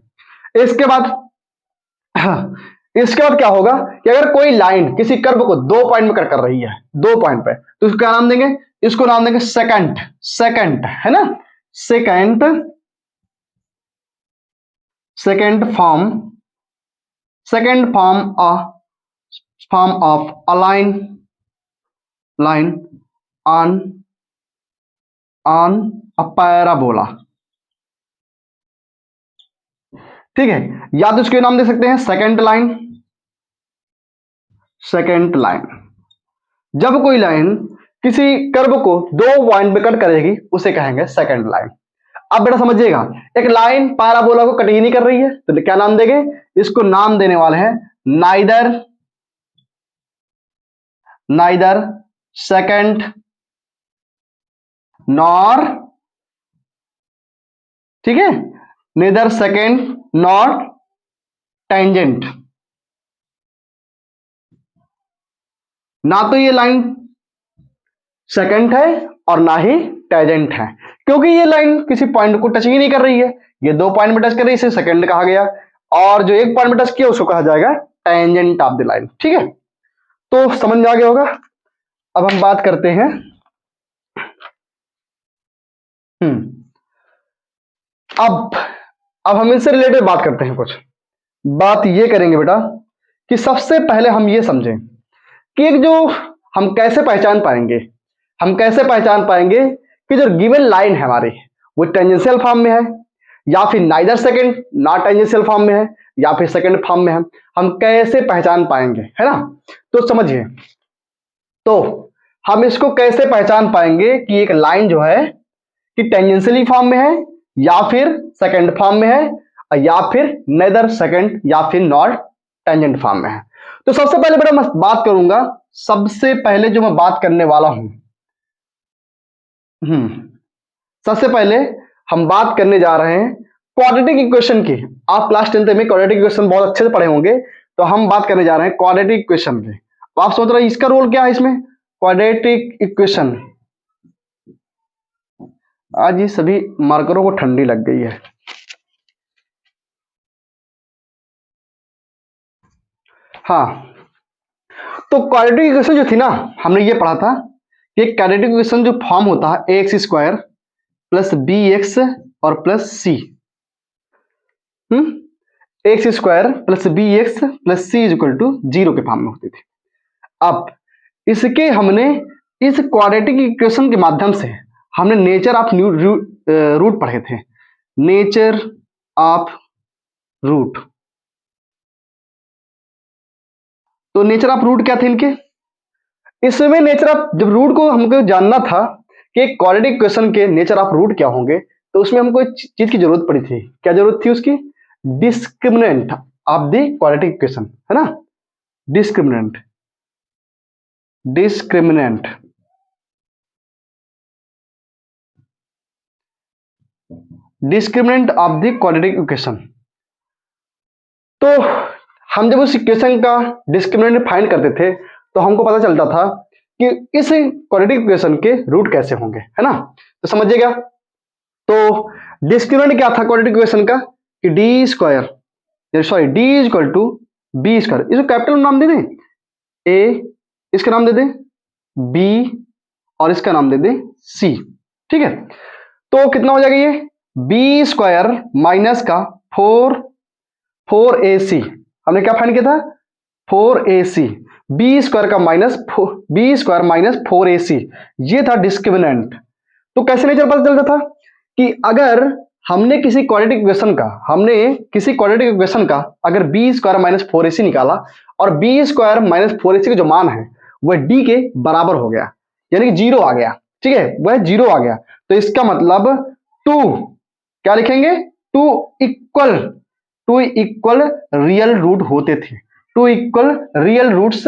Speaker 1: इसके बाद क्या होगा कि अगर कोई लाइन किसी कर्व को दो पॉइंट में कट कर रही है, दो पॉइंट पे, तो इसको क्या नाम देंगे, इसको नाम देंगे सेकंड, है ना, second form of a line on a parabola, ठीक है। या तो इसके नाम दे सकते हैं सेकंड लाइन। जब कोई लाइन किसी कर्व को दो पॉइंट में कट करेगी उसे कहेंगे सेकंड लाइन। अब बेटा समझिएगा एक लाइन पैराबोला को कट ही नहीं कर रही है तो क्या नाम देंगे, इसको नाम देने वाले हैं नाइदर सेकंड नॉर, ठीक है, नेदर सेकंड नॉर टेंजेंट। ना तो ये लाइन सेकंड है और ना ही टेंजेंट है, क्योंकि ये लाइन किसी पॉइंट को टच ही नहीं कर रही है। ये दो पॉइंट में टच कर रही है, इसे सेकंड कहा गया, और जो एक पॉइंट में टच किया उसको कहा जाएगा टेंजेंट ऑफ द लाइन, ठीक है। तो समझ में आ गया होगा। अब हम बात करते हैं अब हम इससे रिलेटेड बात करते हैं। कुछ बात ये करेंगे बेटा कि सबसे पहले हम ये समझें कि एक जो हम कैसे पहचान पाएंगे कि जो गिवन लाइन है हमारी वो टेंजेंशियल फॉर्म में है या फिर neither second not tangential form में है या फिर सेकंड फॉर्म में है, हम कैसे पहचान पाएंगे, है ना। तो समझिए, तो हम इसको कैसे पहचान पाएंगे कि एक लाइन जो है कि टेंजेंशियली फॉर्म में है या फिर सेकंड फॉर्म में है या फिर नेदर सेकंड या फिर नॉट टेंजेंट फॉर्म में है। तो सबसे पहले बेटा मैं बात करूंगा, सबसे पहले जो मैं बात करने वाला हूं सबसे पहले हम बात करने जा रहे हैं क्वाड्रेटिक इक्वेशन की। आप क्लास 10th में क्वाड्रेटिक इक्वेशन बहुत अच्छे से पढ़े होंगे, तो हम बात करने जा रहे हैं क्वाड्रेटिक इक्वेशन की। तो आप सोच रहे हैं इसका रोल क्या है इसमें, क्वाड्रेटिक इक्वेशन। आज ये सभी मार्करों को ठंडी लग गई है। हाँ, तो क्वाड्रेटिक इक्वेशन जो थी ना, हमने ये पढ़ा था कि क्वाड्रेटिक इक्वेशन जो फॉर्म होता है a x square plus b x और plus c, x square plus b x plus c is equal to 0 के फॉर्म में होती थी। अब इसके हमने इस क्वाड्रेटिक इक्वेशन के माध्यम से हमने नेचर ऑफ रूट पढ़े थे, नेचर ऑफ रूट। तो नेचर ऑफ रूट क्या थे इनके, इसमें नेचर ऑफ, जब रूट को हमको जानना था कि क्वाड्रेटिक इक्वेशन के नेचर ऑफ रूट क्या होंगे, तो उसमें हमको एक चीज की जरूरत पड़ी थी। क्या जरूरत थी उसकी, discriminant of the quadratic equation, है ना, discriminant, discriminant discriminant of the quadratic equation. तो हम जब उस इक्वेशन का डिस्क्रिमिनेंट फाइंड करते थे तो हमको पता चलता था कि इस क्वाड्रेटिक इक्वेशन के रूट कैसे होंगे, है ना। तो समझिएगा, तो डिस्क्रिमिनेंट क्या था क्वाड्रेटिक इक्वेशन का, कि D square, sorry D is equal to b square, इसको कैपिटल नाम दे दें, ए इसका नाम दे दें बी और इसका नाम दे दें सी, ठीक है। तो कितना हो जाएगा ये, बी स्क्वायर माइनस का 4ac, हमने क्या फाइंड किया था 4ac, बी स्क्वायर का बी स्क्वायर माइनस 4ac, ये था डिस्क्रिमिनेंट। तो कैसे नेचर पता चलता था कि अगर हमने किसी क्वाड्रेटिक इक्वेशन का अगर बी स्क्वायर माइनस 4ac निकाला और बी स्क्वायर माइनस 4ac का जो मान है वह डी के बराबर हो गया, यानी कि 0 आ गया, ठीक है, वह 0 आ गया, तो इसका मतलब टू क्या लिखेंगे, टू इक्वल रियल रूट होते थे, टू इक्वल रियल रूट्स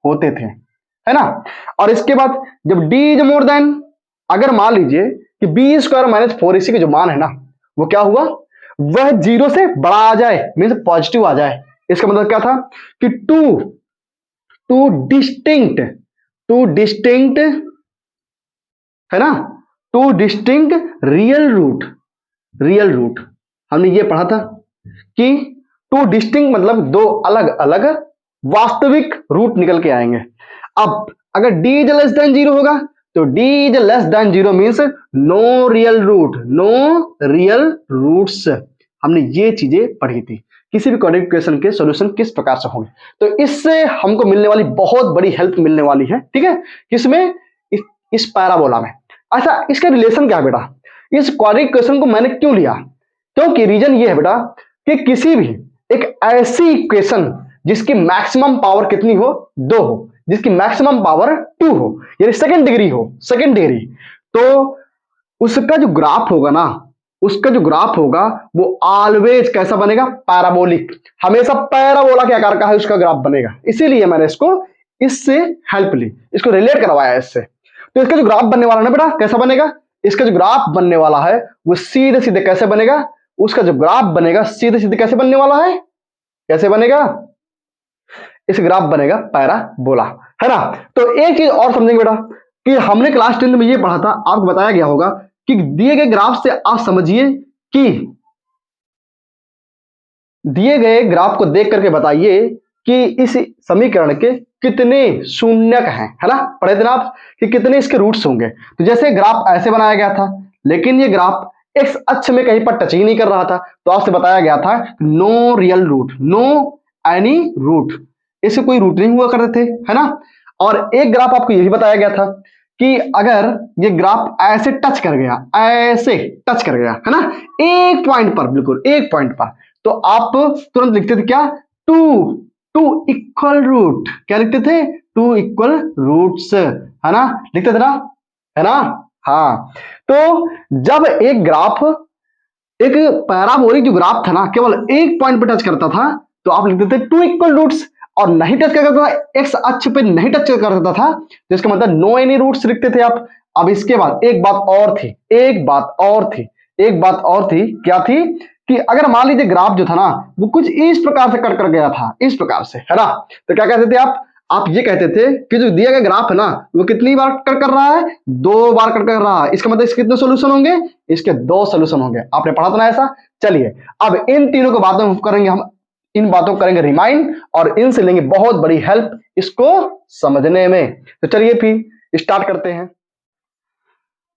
Speaker 1: होते थे, है ना। और इसके बाद जब d इज मोर देन, अगर मान लीजिए कि बी स्क्वायर माइनस 4ac का जो मान है ना वो क्या हुआ, वह 0 से बड़ा आ जाए, मीन्स पॉजिटिव आ जाए, इसका मतलब क्या था कि टू डिस्टिंक्ट है ना, टू डिस्टिंक्ट रियल रूट हमने ये पढ़ा था कि टू डिस्टिंक्ट मतलब दो अलग अलग वास्तविक रूट निकल के आएंगे। अब अगर d इज लेस देन 0 होगा तो d is less than 0 means no real roots. हमने ये चीजें पढ़ी थी, किसी भी क्वाड्रेटिक इक्वेशन के सॉल्यूशन किस प्रकार से होंगे, तो इससे हमको मिलने वाली बहुत बड़ी हेल्प मिलने वाली है, ठीक है, किसमें, इस पैराबोला में। अच्छा, इसका रिलेशन क्या है बेटा, इस क्वाड्रेटिक इक्वेशन को मैंने क्यों लिया, क्योंकि रीजन ये है बेटा कि किसी भी एक ऐसी इक्वेशन जिसकी मैक्सिमम पावर कितनी हो, 2 हो, जिसकी मैक्सिमम पावर 2 हो, यानी सेकंड डिग्री, तो उसका जो ग्राफ होगा वो ऑलवेज कैसा बनेगा, पैराबोलिक, हमेशा पैराबोला के आकार का है उसका ग्राफ बनेगा। इसीलिए मैंने इससे हेल्प ली, इसको रिलेट करवाया इससे। तो इसका जो ग्राफ बनने वाला है ना बेटा, कैसा बनेगा, इसका जो ग्राफ बनने वाला है वो सीधे सीधे कैसे बनेगा, उसका जो ग्राफ बनेगा सीधे सीधे कैसे बनने वाला है, कैसे बनेगा, इस ग्राफ बनेगा पैराबोला, है ना। तो एक चीज और समझेंगे बेटा कि हमने क्लास 10 में ये पढ़ा था, आपको बताया गया होगा कि दिए गए ग्राफ से आप समझिए कि दिए गए ग्राफ को देख करके बताइए कि इस समीकरण के कितने शून्यक हैं, है ना, पढ़े थे ना आप कि कितने इसके रूट्स होंगे। तो जैसे ग्राफ ऐसे बनाया गया था, लेकिन ये ग्राफ एक्स अक्ष में कहीं पर टच ही नहीं कर रहा था, तो आपसे बताया गया था no real root, no any root, इससे कोई रूट नहीं हुआ करते थे, है ना। और एक ग्राफ आपको यह भी बताया गया था कि अगर ये ग्राफ ऐसे टच कर गया, है ना, एक पॉइंट पर, बिल्कुल एक पॉइंट पर, तो आप तुरंत लिखते थे क्या, टू इक्वल रूट, क्या लिखते थे, टू इक्वल रूट्स, है ना, लिखते थे ना, है ना। हाँ, तो जब एक पैराबोलिक जो ग्राफ था ना केवल एक पॉइंट पर टच करता था तो आप लिखते थे टू इक्वल रूट्स, और नहीं टच करता था, एक्स अक्ष पे नहीं टच करता था, तो इसका मतलब नो एनी रूट्स लिखते थे आप। अब इसके बाद एक बात और थी, क्या थी कि अगर मान लीजिए ग्राफ जो था ना वो कुछ इस प्रकार से कट कर गया था, इस प्रकार से, है ना, तो क्या कहते थे आप ये कहते थे कि जो दिया गया ग्राफ है ना वो कितनी बार कट कर रहा है, 2 बार कट कर रहा है। इसका मतलब इसके कितने सोल्यूशन होंगे, इसके 2 सोल्यूशन होंगे। आपने पढ़ा था ना ऐसा। चलिए अब इन तीनों को बातों करेंगे हम, इन बातों को करेंगे रिमाइंड और इनसे लेंगे बहुत बड़ी हेल्प इसको समझने में। तो चलिए फिर स्टार्ट करते हैं।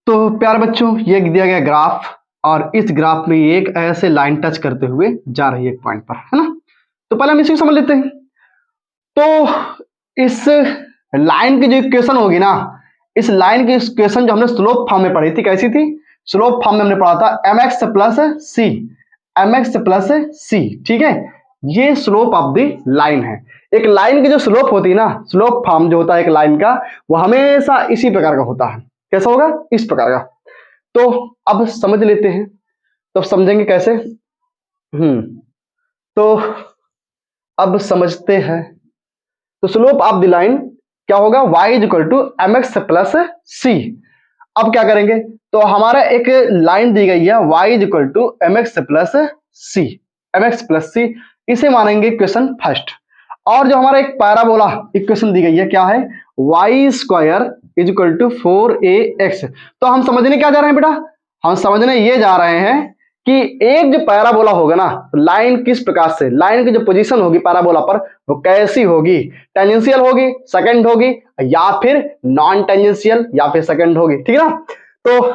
Speaker 1: तो प्यारे बच्चों ये दिया गया ग्राफ और इस ग्राफ में एक ऐसे लाइन टच करते हुए जा रही है एक पॉइंट पर, है ना। तो पहले हम इसी को समझ लेते हैं। तो इस लाइन की जो इक्वेशन होगी ना, इस लाइन की इक्वेशन जो हमने स्लोप फॉर्म में पढ़ी थी, कैसी थी, स्लोप फॉर्म में हमने पढ़ा था mx प्लस सी, ठीक है। ये स्लोप ऑफ द लाइन है। एक लाइन की जो स्लोप होती है ना, स्लोप फॉर्म जो होता है एक लाइन का, वो हमेशा इसी प्रकार का होता है। कैसा होगा, इस प्रकार का। तो अब समझ लेते हैं, तो समझेंगे कैसे। तो अब समझते हैं। तो स्लोप ऑफ द लाइन क्या होगा, y is equal to m x plus c. अब क्या करेंगे, तो हमारा एक लाइन दी गई है y is equal to m x plus c, इसे मानेंगे इक्वेशन फर्स्ट। और जो हमारा एक पैराबोला इक्वेशन दी गई है क्या है, y square is equal to 4ax। तो हम समझने क्या जा रहे हैं बेटा, हम समझने ये जा रहे हैं कि एक जो पैराबोला होगा ना, लाइन किस प्रकार से, लाइन की जो पोजीशन होगी पैराबोला पर वो कैसी होगी, टेंजेंशियल होगी, सेकंड होगी, या फिर नॉन टेंजेंशियल, या फिर सेकंड होगी, ठीक है ना। तो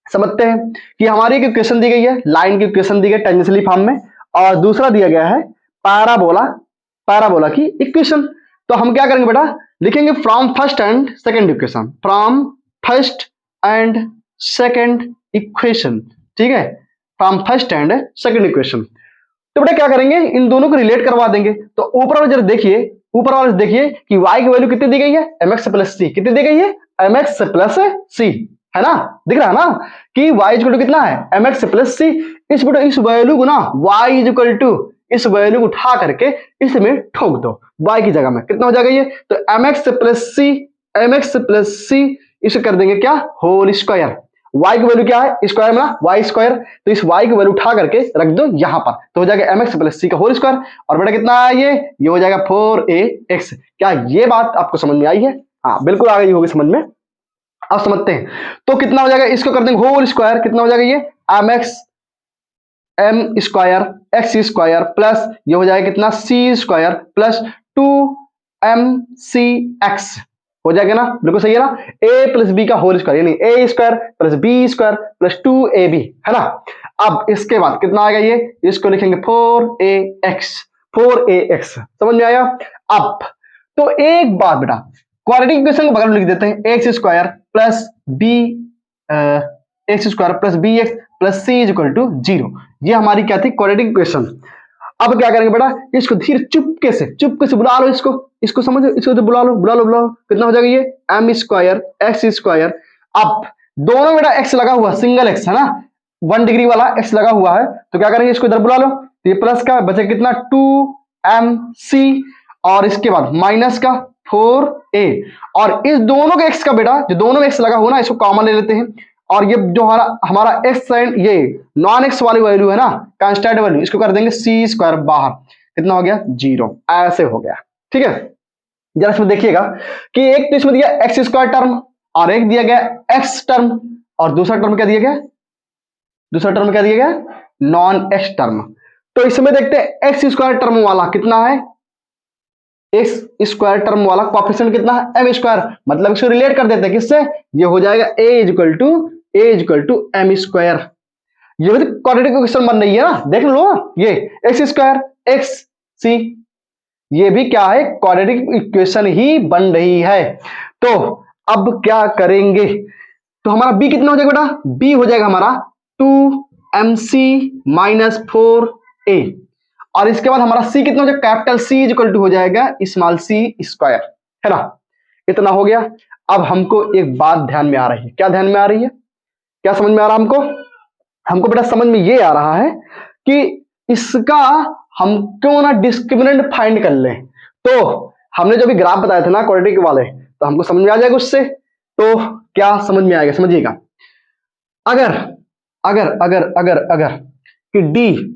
Speaker 1: समझते हैं कि हमारी एक इक्वेशन दी गई है, लाइन की इक्वेशन दी गई टेंजेंशियली फॉर्म में, और दूसरा दिया गया है पैराबोला की इक्वेशन। तो हम क्या करेंगे बेटा, लिखेंगे from first and second equation, from first and second equation, ठीक है, from first and second equation. तो बेटा क्या करेंगे, इन दोनों को रिलेट करवा देंगे। तो ऊपर वाले जरा देखिए, ऊपर वाले देखिए कि y की वैल्यू कितनी दी गई है, mx प्लस सी, कितनी दी गई है, mx प्लस सी, है ना, दिख रहा है ना कि y इज इक्वल टू कितना है, mx प्लस सी। इस वैल्यू को ना y इज इक्वल टू, इस वैल्यू को उठा करके इसमें ठोक दो y की जगह में, कितना हो जाएगा ये, तो mx प्लस सी, इसे कर देंगे क्या, होल स्क्वायर। y की वैल्यू क्या है, स्क्वायर में ना, y स्क्वायर, तो इस y की वैल्यू उठा करके रख दो यहां पर, तो हो जाएगा mx प्लस सी का होल स्क्वायर। और बेटा कितना है ये हो जाएगा 4ax। क्या ये बात आपको समझ में आई है, हाँ बिल्कुल आ गई होगी समझ में। अब समझते हैं, तो कितना हो जाएगा, इसको कर देंगे होल स्क्वायर, कितना हो जाएगा ये mx m square x square plus ये हो जाएगा कितना c स्क्वायर प्लस 2mcx, हो जाएगा ना, बिल्कुल सही है ना। a प्लस बी का होल स्क्वायर यानी a square plus b square plus 2ab, है ना। अब इसके बाद कितना आएगा ये, इसको लिखेंगे 4ax, समझ में आया। अब तो एक बात बेटा, क्वाड्रेटिक इक्वेशन को बगल में लिख देते हैं, x square plus b x square plus b x plus c is equal to 0। ये हमारी क्या थी, क्वाड्रेटिक इक्वेशन। अब क्या करेंगे बेटा, इसको धीरे चुपके से बुला लो, इसको समझो, इसको तो बुला लो, कितना हो जाएगा ये, एम स्क्वायर एक्स स्क्वायर। अब दोनों बेटा एक्स लगा हुआ, सिंगल एक्स है ना, 1 डिग्री वाला एक्स लगा हुआ है, तो क्या करेंगे, इसको इधर बुला लो, तो ये प्लस का बचे कितना 2mc, और इसके बाद माइनस का 4a, और इस दोनों के एक्स का बेटा, जो दोनों में एक्स लगा हुआ ना, इसको कॉमन ले लेते हैं, और ये जो हमारा एक्स एंड ये नॉन एक्स वाली वैल्यू है ना, कांस्टेंट वैल्यू, इसको कर देंगे सी स्क्वायर बाहर, कितना हो गया 0, ऐसे हो गया, ठीक है। जरा इसमें देखिएगा कि एक तो इसमें दिया एक्स स्क्वायर टर्म, और एक दिया गया एक्स टर्म, और दूसरा टर्म क्या दिया गया, नॉन एक्स टर्म। तो इसमें देखते हैं एक्स स्क्वायर टर्म वाला कितना है, एक्स स्क्वायर टर्म वाला कोएफिशिएंट कितना है, एम स्क्वायर, मतलब इसको रिलेट कर देते हैं किससे, ये हो जाएगा a is equal to m square. ये भी क्वाड्रेटिक इक्वेशन बन रही है ना, देख लो ये एक्स स्क्वायर एक्स सी, ये भी क्या है, क्वाड्रेटिक इक्वेशन ही बन रही है। तो अब क्या करेंगे, तो हमारा b कितना हो जाएगा बेटा, b हो जाएगा हमारा 2mc माइनस 4a, और इसके बाद हमारा c कितना हो जाएगा, capital C is equal to हो जाएगा स्मॉल c स्क्वायर, है ना, इतना हो गया। अब हमको एक बात ध्यान में आ रही है, क्या ध्यान में आ रही है, क्या समझ में आ रहा है हमको बेटा समझ में ये आ रहा है कि इसका हम क्यों ना डिस्क्रिमिनेंट फाइंड कर लें। तो हमने जो भी ग्राफ बताया था ना क्वाड्रेटिक वाले, तो हमको समझ में आ जाएगा उससे। तो क्या समझ में आएगा, समझिएगा। अगर अगर अगर अगर अगर कि डी,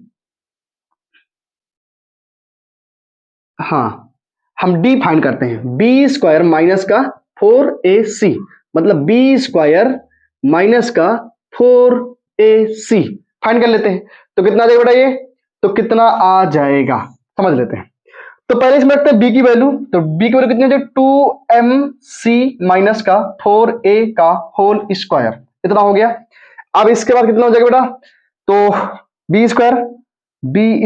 Speaker 1: हाँ हम डी फाइंड करते हैं, बी स्क्वायर माइनस का 4ac, मतलब बी स्क्वायर माइनस का 4ac फाइंड कर लेते हैं। तो कितना आ जाएगा बेटा ये, तो कितना आ जाएगा समझ लेते हैं। तो पहले इसमें रखते हैं बी की वैल्यू, तो बी की वैल्यू कितनी हो जाएगी 2mc माइनस का 4a का होल स्क्वायर, इतना हो गया। अब इसके बाद कितना हो जाएगा बेटा, तो बी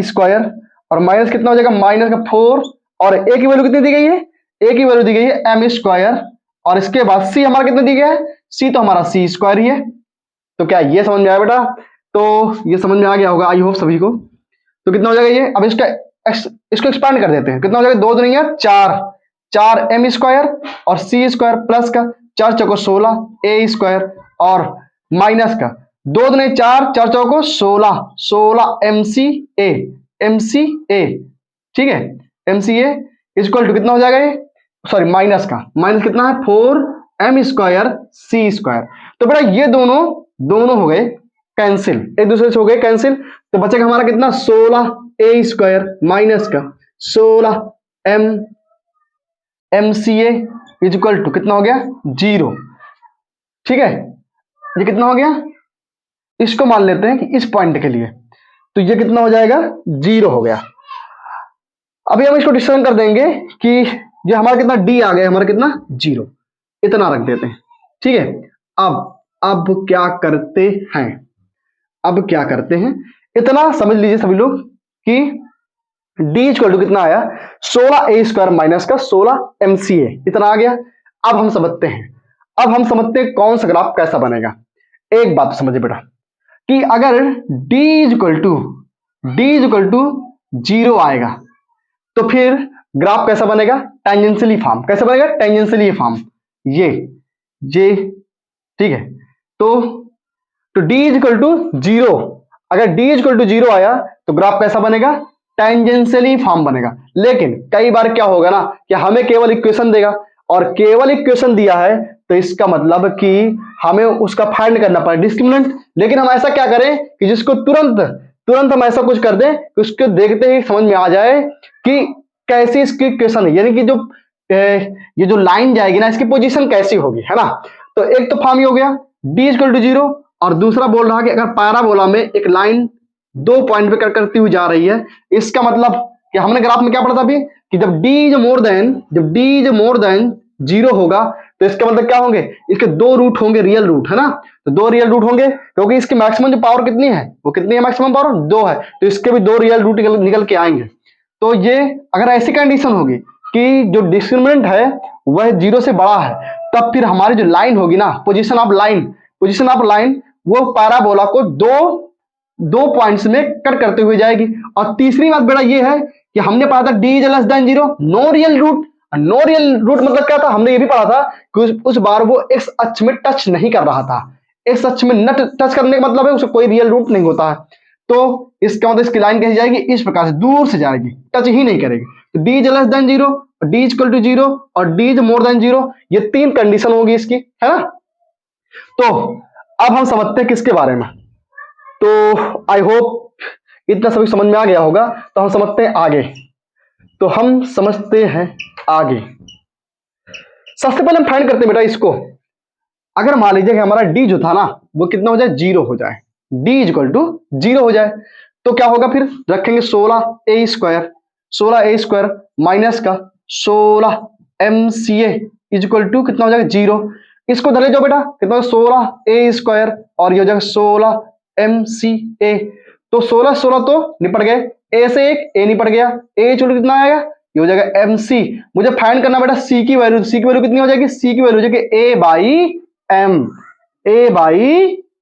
Speaker 1: स्क्वायर और माइनस कितना हो जाएगा माइनस का 4, और ए की वैल्यू कितनी दी गई है, ए की वैल्यू दी गई है एम स्क्वायर, और इसके बाद सी हमारा कितना दी गया है, सी तो हमारा सी स्क्वायर ही है। तो क्या ये समझ में आया बेटा, तो ये समझ में आ गया होगा आई होप सभी को। तो कितना हो जाएगा ये, अब इसको एक्सपांड कर देते हैं, कितना हो जाएगा, दो दुनिया चार, 4m स्क्वायर और सी स्क्वायर प्लस का 4 चौको 16 ए स्क्वायर और माइनस का दो दुनिया चार, 4 चौको 16, 16 एम सी ए, ठीक है, m c a equal to कितना हो जाएगा ये, सॉरी माइनस का, माइनस कितना है 4m स्क्वायर सी स्क्वायर। तो बेटा ये दोनों दोनों हो गए कैंसिल, एक दूसरे से हो गए कैंसिल, तो बचेगा हमारा कितना 16 ए स्क्वायर माइनस का 16 m c a equal to कितना हो गया 0, ठीक है। ये कितना हो गया, इसको मान लेते हैं कि इस पॉइंट के लिए, तो ये कितना हो जाएगा 0 हो गया। अभी हम इसको डिस्कशन कर देंगे कि ये हमारा कितना डी आ गया, हमारा कितना 0, इतना रख देते हैं, ठीक है। अब क्या करते हैं, अब क्या करते हैं, इतना समझ लीजिए सभी लोग कि डी इक्वल टू कितना आया 16 ए स्क्वायर माइनस का 16 एम सी ए, इतना आ गया। अब हम समझते हैं कौन सा ग्राफ कैसा बनेगा। एक बात समझिए बेटा कि अगर d इक्वल टू 0 आएगा तो फिर ग्राफ कैसा बनेगा, टेंजेंशियली फॉर्म, कैसा बनेगा टेंजेंशियली फॉर्म, ये ठीक है। तो d इक्वल टू 0, अगर d इक्वल टू 0 आया तो ग्राफ कैसा बनेगा, टेंजेंशियली फॉर्म बनेगा। लेकिन कई बार क्या होगा ना कि हमें केवल इक्वेशन देगा, और केवल इक्वेशन दिया है तो इसका मतलब कि हमें उसका फाइंड करना पड़े डिस्क्रिमिनेंट। लेकिन हम ऐसा क्या करें कि जिसको तुरंत हम ऐसा कुछ कर दें कि उसको देखते ही समझ में आ जाए कि कैसी इसकी इक्वेशन है, यानी कि जो ये जो लाइन जाएगी ना इसकी पोजीशन कैसी होगी, है ना। तो एक तो फॉर्म ही हो गया d इक्वल टू 0, और दूसरा बोल रहा कि अगर पैराबोला में एक लाइन दो पॉइंट पे कट करती हुई जा रही है, इसका मतलब कि हमने ग्राफ में क्या पढ़ा था अभी कि जब d इज मोर देन 0 होगा तो इसका मतलब क्या होंगे, इसके दो रूट होंगे, रियल रूट, है ना। तो दो रियल रूट होंगे क्योंकि इसकी मैक्सिमम जो पावर कितनी है, वो कितनी है मैक्सिमम पावर 2 है, तो इसके भी दो रियल रूट निकल के आएंगे। तो ये अगर ऐसी कंडीशन होगी कि जो डिस्क्रिमिनेंट है वह 0 से बड़ा है, तब फिर हमारी जो लाइन होगी ना, पोजीशन ऑफ लाइन वो पैराबोला को दो पॉइंट्स में कट करते हुए जाएगी। और तीसरी बात बेटा ये है कि हमने पढ़ा था d is less than 0, no real root मतलब क्या था, हमने ये भी पढ़ा था कि उस बार वो x अक्ष में टच नहीं कर रहा था। x अक्ष में न टच करने का मतलब है उसका कोई रियल रूट नहीं होता है। तो इसका मतलब इसकी लाइन कैसी जाएगी, इस प्रकार से दूर से जाएगी, टच ही नहीं करेगी। तो d is less than 0, d equal to 0 और d इज मोर देन 0, ये तीन कंडीशन होगी इसकी, है ना। तो अब हम समझते हैं किसके बारे में, तो आई होप इतना सभी समझ में आ गया होगा। तो हम समझते हैं आगे, सबसे पहले हम फाइंड करते हैं बेटा इसको। अगर मान लीजिए कि हमारा d जो था ना वो कितना हो जाए 0 हो जाए, d इक्वल टू 0 हो जाए, तो क्या होगा, फिर रखेंगे 16 ए स्क्वायर माइनस का 16 m c a equal to कितना हो जाएगा 0। इसको धरे जाओ बेटा, कितना 16 ए स्क्वायर और ये हो जाएगा 16 एम सी ए। तो 16 तो निपट गए, ए से एक ए निपट गया, ए छोड़ कितना आएगा, ये हो जाएगा एम सी। मुझे फाइंड करना बेटा सी की वैल्यू कितनी हो जाएगी, सी की वैल्यू हो जाएगी ए बाई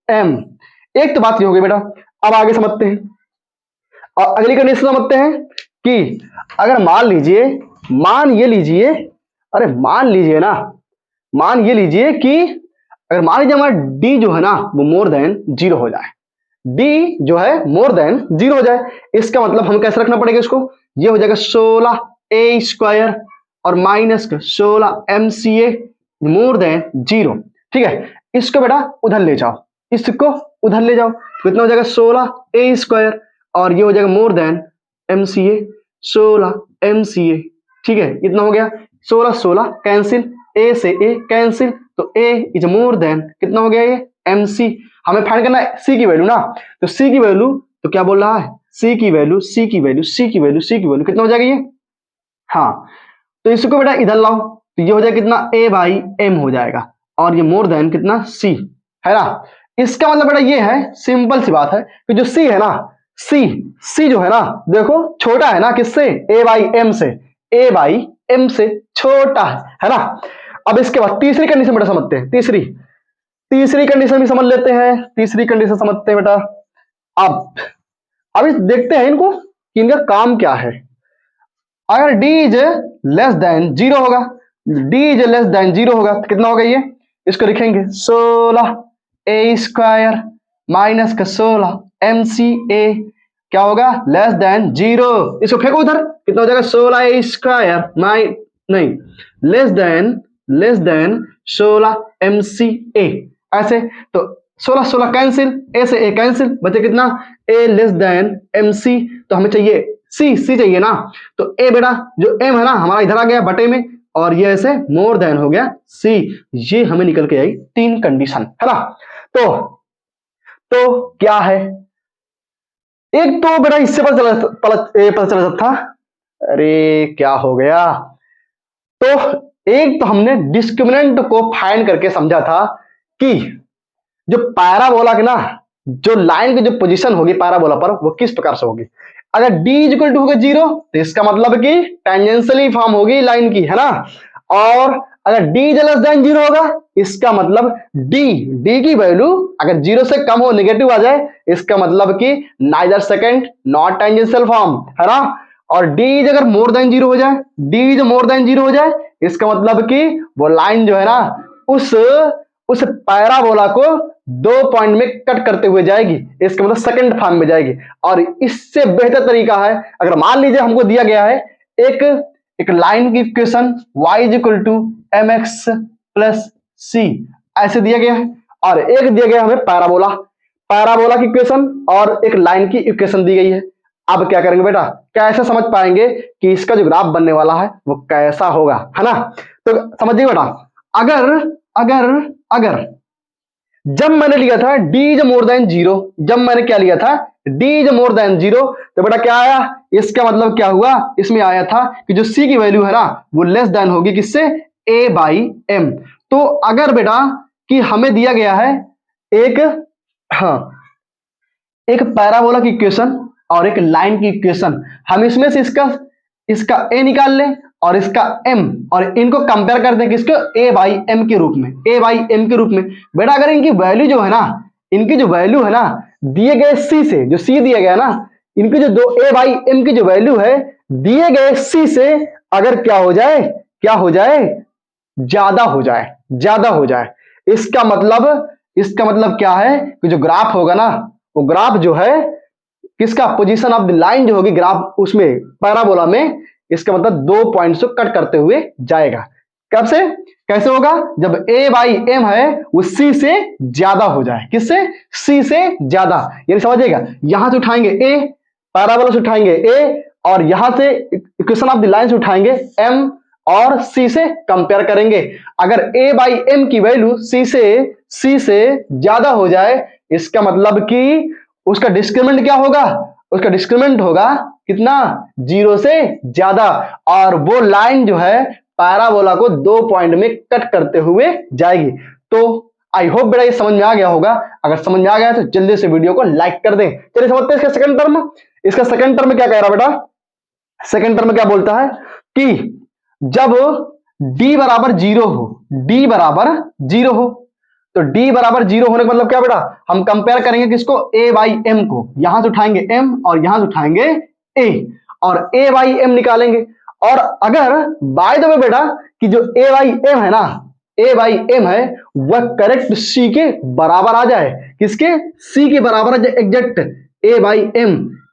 Speaker 1: एम। एक तो बात ये हो गई बेटा। अब आगे समझते हैं और अगली कंडीशन समझते हैं कि अगर मान ये लीजिए कि अगर मान लीजिए हमारा d जो है ना वो मोर देन 0 हो जाए, इसका मतलब हमें कैसे रखना पड़ेगा इसको, ये हो जाएगा 16 ए स्क्वायर और माइनस का 16 एम सी ए मोर देन 0। ठीक है, इसको बेटा उधर ले जाओ, इसको उधर ले जाओ, कितना हो जाएगा 16a², और ये हो जाएगा मोर देन MCA, 16 MCA। ठीक है, इतना हो गया, 16 कैंसिल, a से a कैंसिल, तो a इज मोर देन कितना हो गया ये MC। हमें फाइंड करना है c की वैल्यू ना, तो c की वैल्यू तो क्या बोल रहा है, c की वैल्यू कितना हो जाएगा ये, हाँ, तो इसको बेटा इधर लाओ, तो ये हो जाएगा कितना a/m हो जाएगा, और ये मोर देन कितना c है ना। इसका मतलब बेटा ये है, सिंपल सी बात है कि जो c है ना, c जो है ना, देखो छोटा है ना किससे, a/m से, a/m से छोटा है ना। अब इसके बाद तीसरी कंडीशन बेटा समझते हैं, तीसरी कंडीशन भी समझ लेते हैं, तीसरी कंडीशन समझते हैं बेटा। अब अभी देखते हैं इनको कि इनका काम क्या है। अगर d इज लेस देन 0 होगा, d इज लेस देन 0 होगा तो कितना होगा ये, इसको लिखेंगे 16a² माइनस का 16 MCA, क्या होगा लेस देन 0, इसको फेंको उधर, कितना हो जाएगा 16a² नहीं, लेस देन 16 MCA, ऐसे तो 16 कैंसिल, a से a कैंसिल, बचे कितना a लेस देन MC, तो हमें चाहिए C चाहिए ना, तो a बेटा जो m है ना हमारा इधर आ गया बटे में, और ये ऐसे मोर देन हो गया C, ये हमें निकल के आई 3 कंडीशन है ना। तो क्या है, एक तो बेटा इससे पता चला था, अरे क्या हो गया, तो एक तो हमने डिस्क्रिमिनेंट को फाइंड करके समझा था कि जो पैराबोला की ना, जो लाइन की जो पोजीशन होगी पैराबोला पर वो किस प्रकार से होगी। अगर d इक्वल टू होगा 0 तो इसका मतलब कि टेंजेंशियली फॉर्म होगी लाइन की, है ना। और अगर d लेस देन 0 होगा, इसका मतलब d की वैल्यू अगर 0 से कम हो, नेगेटिव आ जाए, इसका मतलब कि neither second not tangential form, है ना। और d अगर मोर देन 0 हो जाए, d मोर देन 0 हो जाए, इसका मतलब कि वो लाइन जो है ना उस पैराबोला को 2 पॉइंट में कट करते हुए जाएगी, इसका मतलब सेकंड फॉर्म में जाएगी। और इससे बेहतर तरीका है, अगर मान लीजिए हमको दिया गया है एक लाइन की equation y is equal to mx plus c, ऐसे दिया गया है, और एक दिया गया हमें पैराबोला की इक्वेशन और एक लाइन की इक्वेशन दी गई है। अब क्या करेंगे बेटा, कैसे समझ पाएंगे कि इसका जो ग्राफ बनने वाला है वो कैसा होगा, है ना। तो समझिए बेटा, अगर जब मैंने लिया था d इज मोर देन 0, जब मैंने क्या लिया था d इज मोर देन 0, तो बेटा क्या आया, इसका मतलब क्या हुआ, इसमें आया था कि जो c की वैल्यू है ना वो लेस देन होगी किससे, a/m। तो अगर बेटा कि हमें दिया गया है एक पैराबोला की इक्वेशन और एक लाइन की इक्वेशन, हम इसमें से इसका a निकाल लें और इसका m, और इनको कंपेयर कर दें किसको, a/m के रूप में। बेटा अगर इनकी वैल्यू जो है ना, इनकी जो वैल्यू है ना दिए गए c से, जो c दिया गया ना, इनकी जो दो a/m की जो वैल्यू है दिए गए c से अगर क्या हो जाए ज्यादा हो जाए, इसका मतलब क्या है कि जो ग्राफ होगा ना, वो ग्राफ जो है किसका, पोजीशन ऑफ द लाइन जो होगी ग्राफ उसमें पैराबोला में, इसका मतलब 2 पॉइंट्स को कट करते हुए जाएगा। कब से कैसे होगा, जब a/m है वो c से ज्यादा हो जाए, किससे, c से ज्यादा, यानी समझिएगा यहां से उठाएंगे a, पैराबोला से उठाएंगे a, और यहां से इक्वेशन ऑफ द लाइन से उठाएंगे m और c से कंपेयर करेंगे। अगर a/m की वैल्यू c से ज्यादा हो जाए, इसका मतलब कि उसका डिस्क्रिमिनेंट क्या होगा, उसका डिस्क्रिमिनेंट होगा कितना, 0 से ज्यादा, और वो लाइन जो है पैराबोला को 2 पॉइंट में कट करते हुए जाएगी। तो आई होप बेटा ये समझ में आ गया होगा, अगर समझ में आ गया तो जल्दी से वीडियो को लाइक कर दें। चलिए समझते हैं इसका सेकंड टर्म। इसका सेकंड टर्म क्या कह रहा बेटा, सेकंड टर्म क्या बोलता है कि जब d बराबर 0 हो, तो d बराबर 0 होने का मतलब क्या बेटा, हम कंपेयर करेंगे किसको, a/m को, यहां से उठाएंगे m और यहां से उठाएंगे a, और a/m निकालेंगे। और अगर बाय द वे बेटा कि जो a/m है ना, a/m है वह करेक्ट c के बराबर आ जाए, किसके, c के बराबर आ जाए, एग्जैक्ट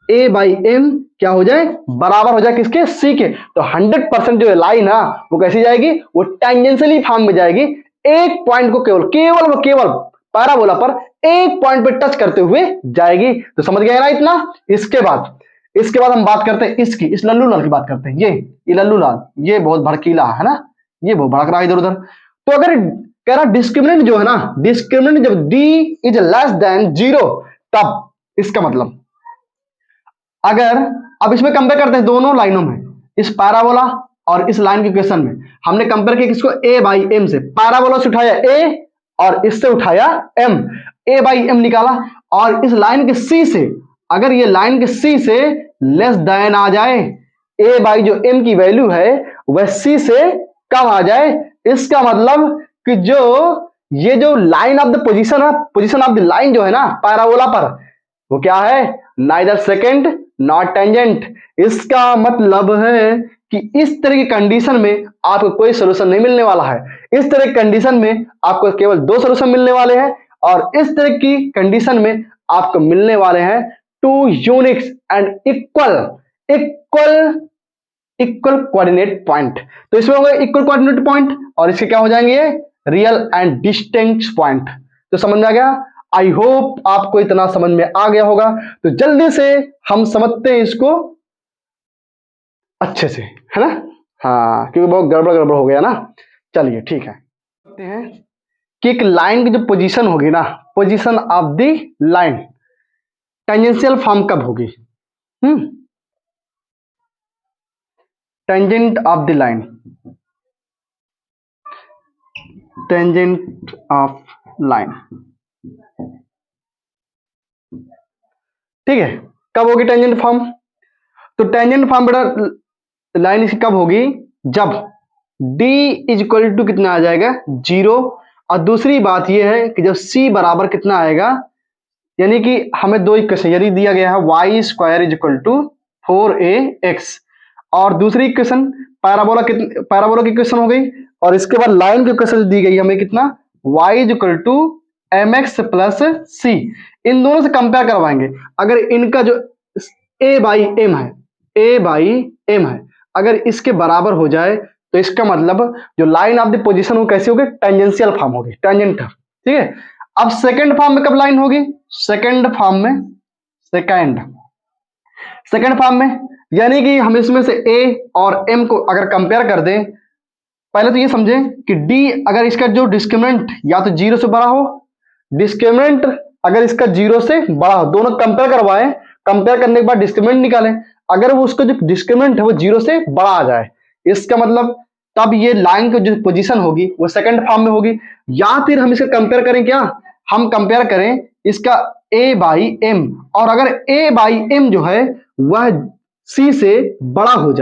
Speaker 1: a/m क्या हो जाए, बराबर हो जाए किसके, c के, तो 100% जो लाइन है वो कैसी जाएगी, वो टेंजेंशियली फॉर्म में जाएगी, एक पॉइंट को केवल केवल व केवल पैराबोला पर एक पॉइंट पे टच करते हुए जाएगी। तो समझ गए ना इतना। इसके बाद हम बात करते हैं इसकी, इस लल्लू लाल की बात करते हैं। ये लल्लू लाल, ये बहुत भड़कीला है ना, ये बहुत भड़क रहा है इधर उधर। तो अगर कह रहा डिस्क्रिमिनेंट जो है ना, डिस्क्रिमिनेंट जब d इज लेस देन 0, तब इसका मतलब अगर अब इसमें कंपेयर करते हैं दोनों लाइनों में, इस पैराबोला और इस लाइन के क्वेश्चन में हमने कंपेयर किया किसको, a बाई एम से। पैराबोला से उठाया a और इससे उठाया m, a बाई एम निकाला। और इस लाइन के c से, अगर ये लाइन के c से लेस देन आ जाए, a बाई जो m की वैल्यू है वह c से कम आ जाए, इसका मतलब कि ये जो लाइन ऑफ द पोजीशन है, पोजीशन ऑफ द लाइन जो है ना पैराबोला पर, वो क्या है, नाइदर सेकंड नॉट टेंजेंट। इसका मतलब है कि इस तरह की कंडीशन में आपको कोई सोल्यूशन नहीं मिलने वाला है। इस तरह की कंडीशन में आपको केवल दो सोल्यूशन मिलने वाले हैं, और इस तरह की कंडीशन में आपको मिलने वाले हैं two unique and equal coordinate point. तो इसमें होगा इक्वल कोऑर्डिनेट पॉइंट, और इसके क्या हो जाएंगे, रियल एंड डिस्टिंक्ट पॉइंट। तो समझ में आ गया। आई होप आपको इतना समझ में आ गया होगा। तो जल्दी से हम समझते हैं इसको अच्छे से, है ना। हाँ, क्योंकि बहुत गड़बड़ हो गया ना। चलिए ठीक है, देखते हैं कि एक लाइन की जो पोजीशन होगी ना, position of the line tangential form कब होगी। Tangent of the line, tangent of line, ठीक है, कब होगी टेंजेंट फॉर्म। तो टेंजेंट फॉर्म बेटा लाइन इसकी कब होगी, जब d इज इक्वल टू कितना आ जाएगा, 0। और दूसरी बात यह है कि जब c बराबर कितना आएगा, यानी कि हमें दो इक्वेशन यदि दिया गया है y square is equal to 4ax, और दूसरी इक्वेशन पैराबोला की इक्वेशन हो गई, और इसके बाद लाइन की इक्वेशन दी गई हमें कितना, y is equal to mx plus c। इन दोनों से कंपेयर करवाएंगे। अगर इनका जो a बाई एम है अगर इसके बराबर हो जाए, तो इसका मतलब जो लाइन ऑफ द पोजीशन वो कैसी होगी, टेंजेंशियल फॉर्म होगी, टेंजेंट। ठीक है। अब सेकंड फॉर्म में कब लाइन होगी, सेकंड फॉर्म में यानी कि हम इसमें से a और m को अगर कंपेयर कर दें, पहले तो ये समझें कि d अगर इसका जो डिस्क्रिमिनेंट या तो 0 से बड़ा हो, डिस्क्रिमिनेंट अगर इसका 0 से बड़ा हो, दोनों कंपेयर करवाएं, कंपेयर करने के बाद डिस्क्रिमिनेंट निकालें। अगर वो उसका जो डिस्क्रिमिनेंट है वो 0 से बड़ा आ जाए, इसका मतलब तब ये लाइन की जो पोजीशन होगी वो सेकंड फॉर्म में होगी। या फिर हम इसका कंपेयर करें, क्या हम कंपेयर करें इसका a बाई एम, और अगर a बाई एम जो है वह c से बड़ा हो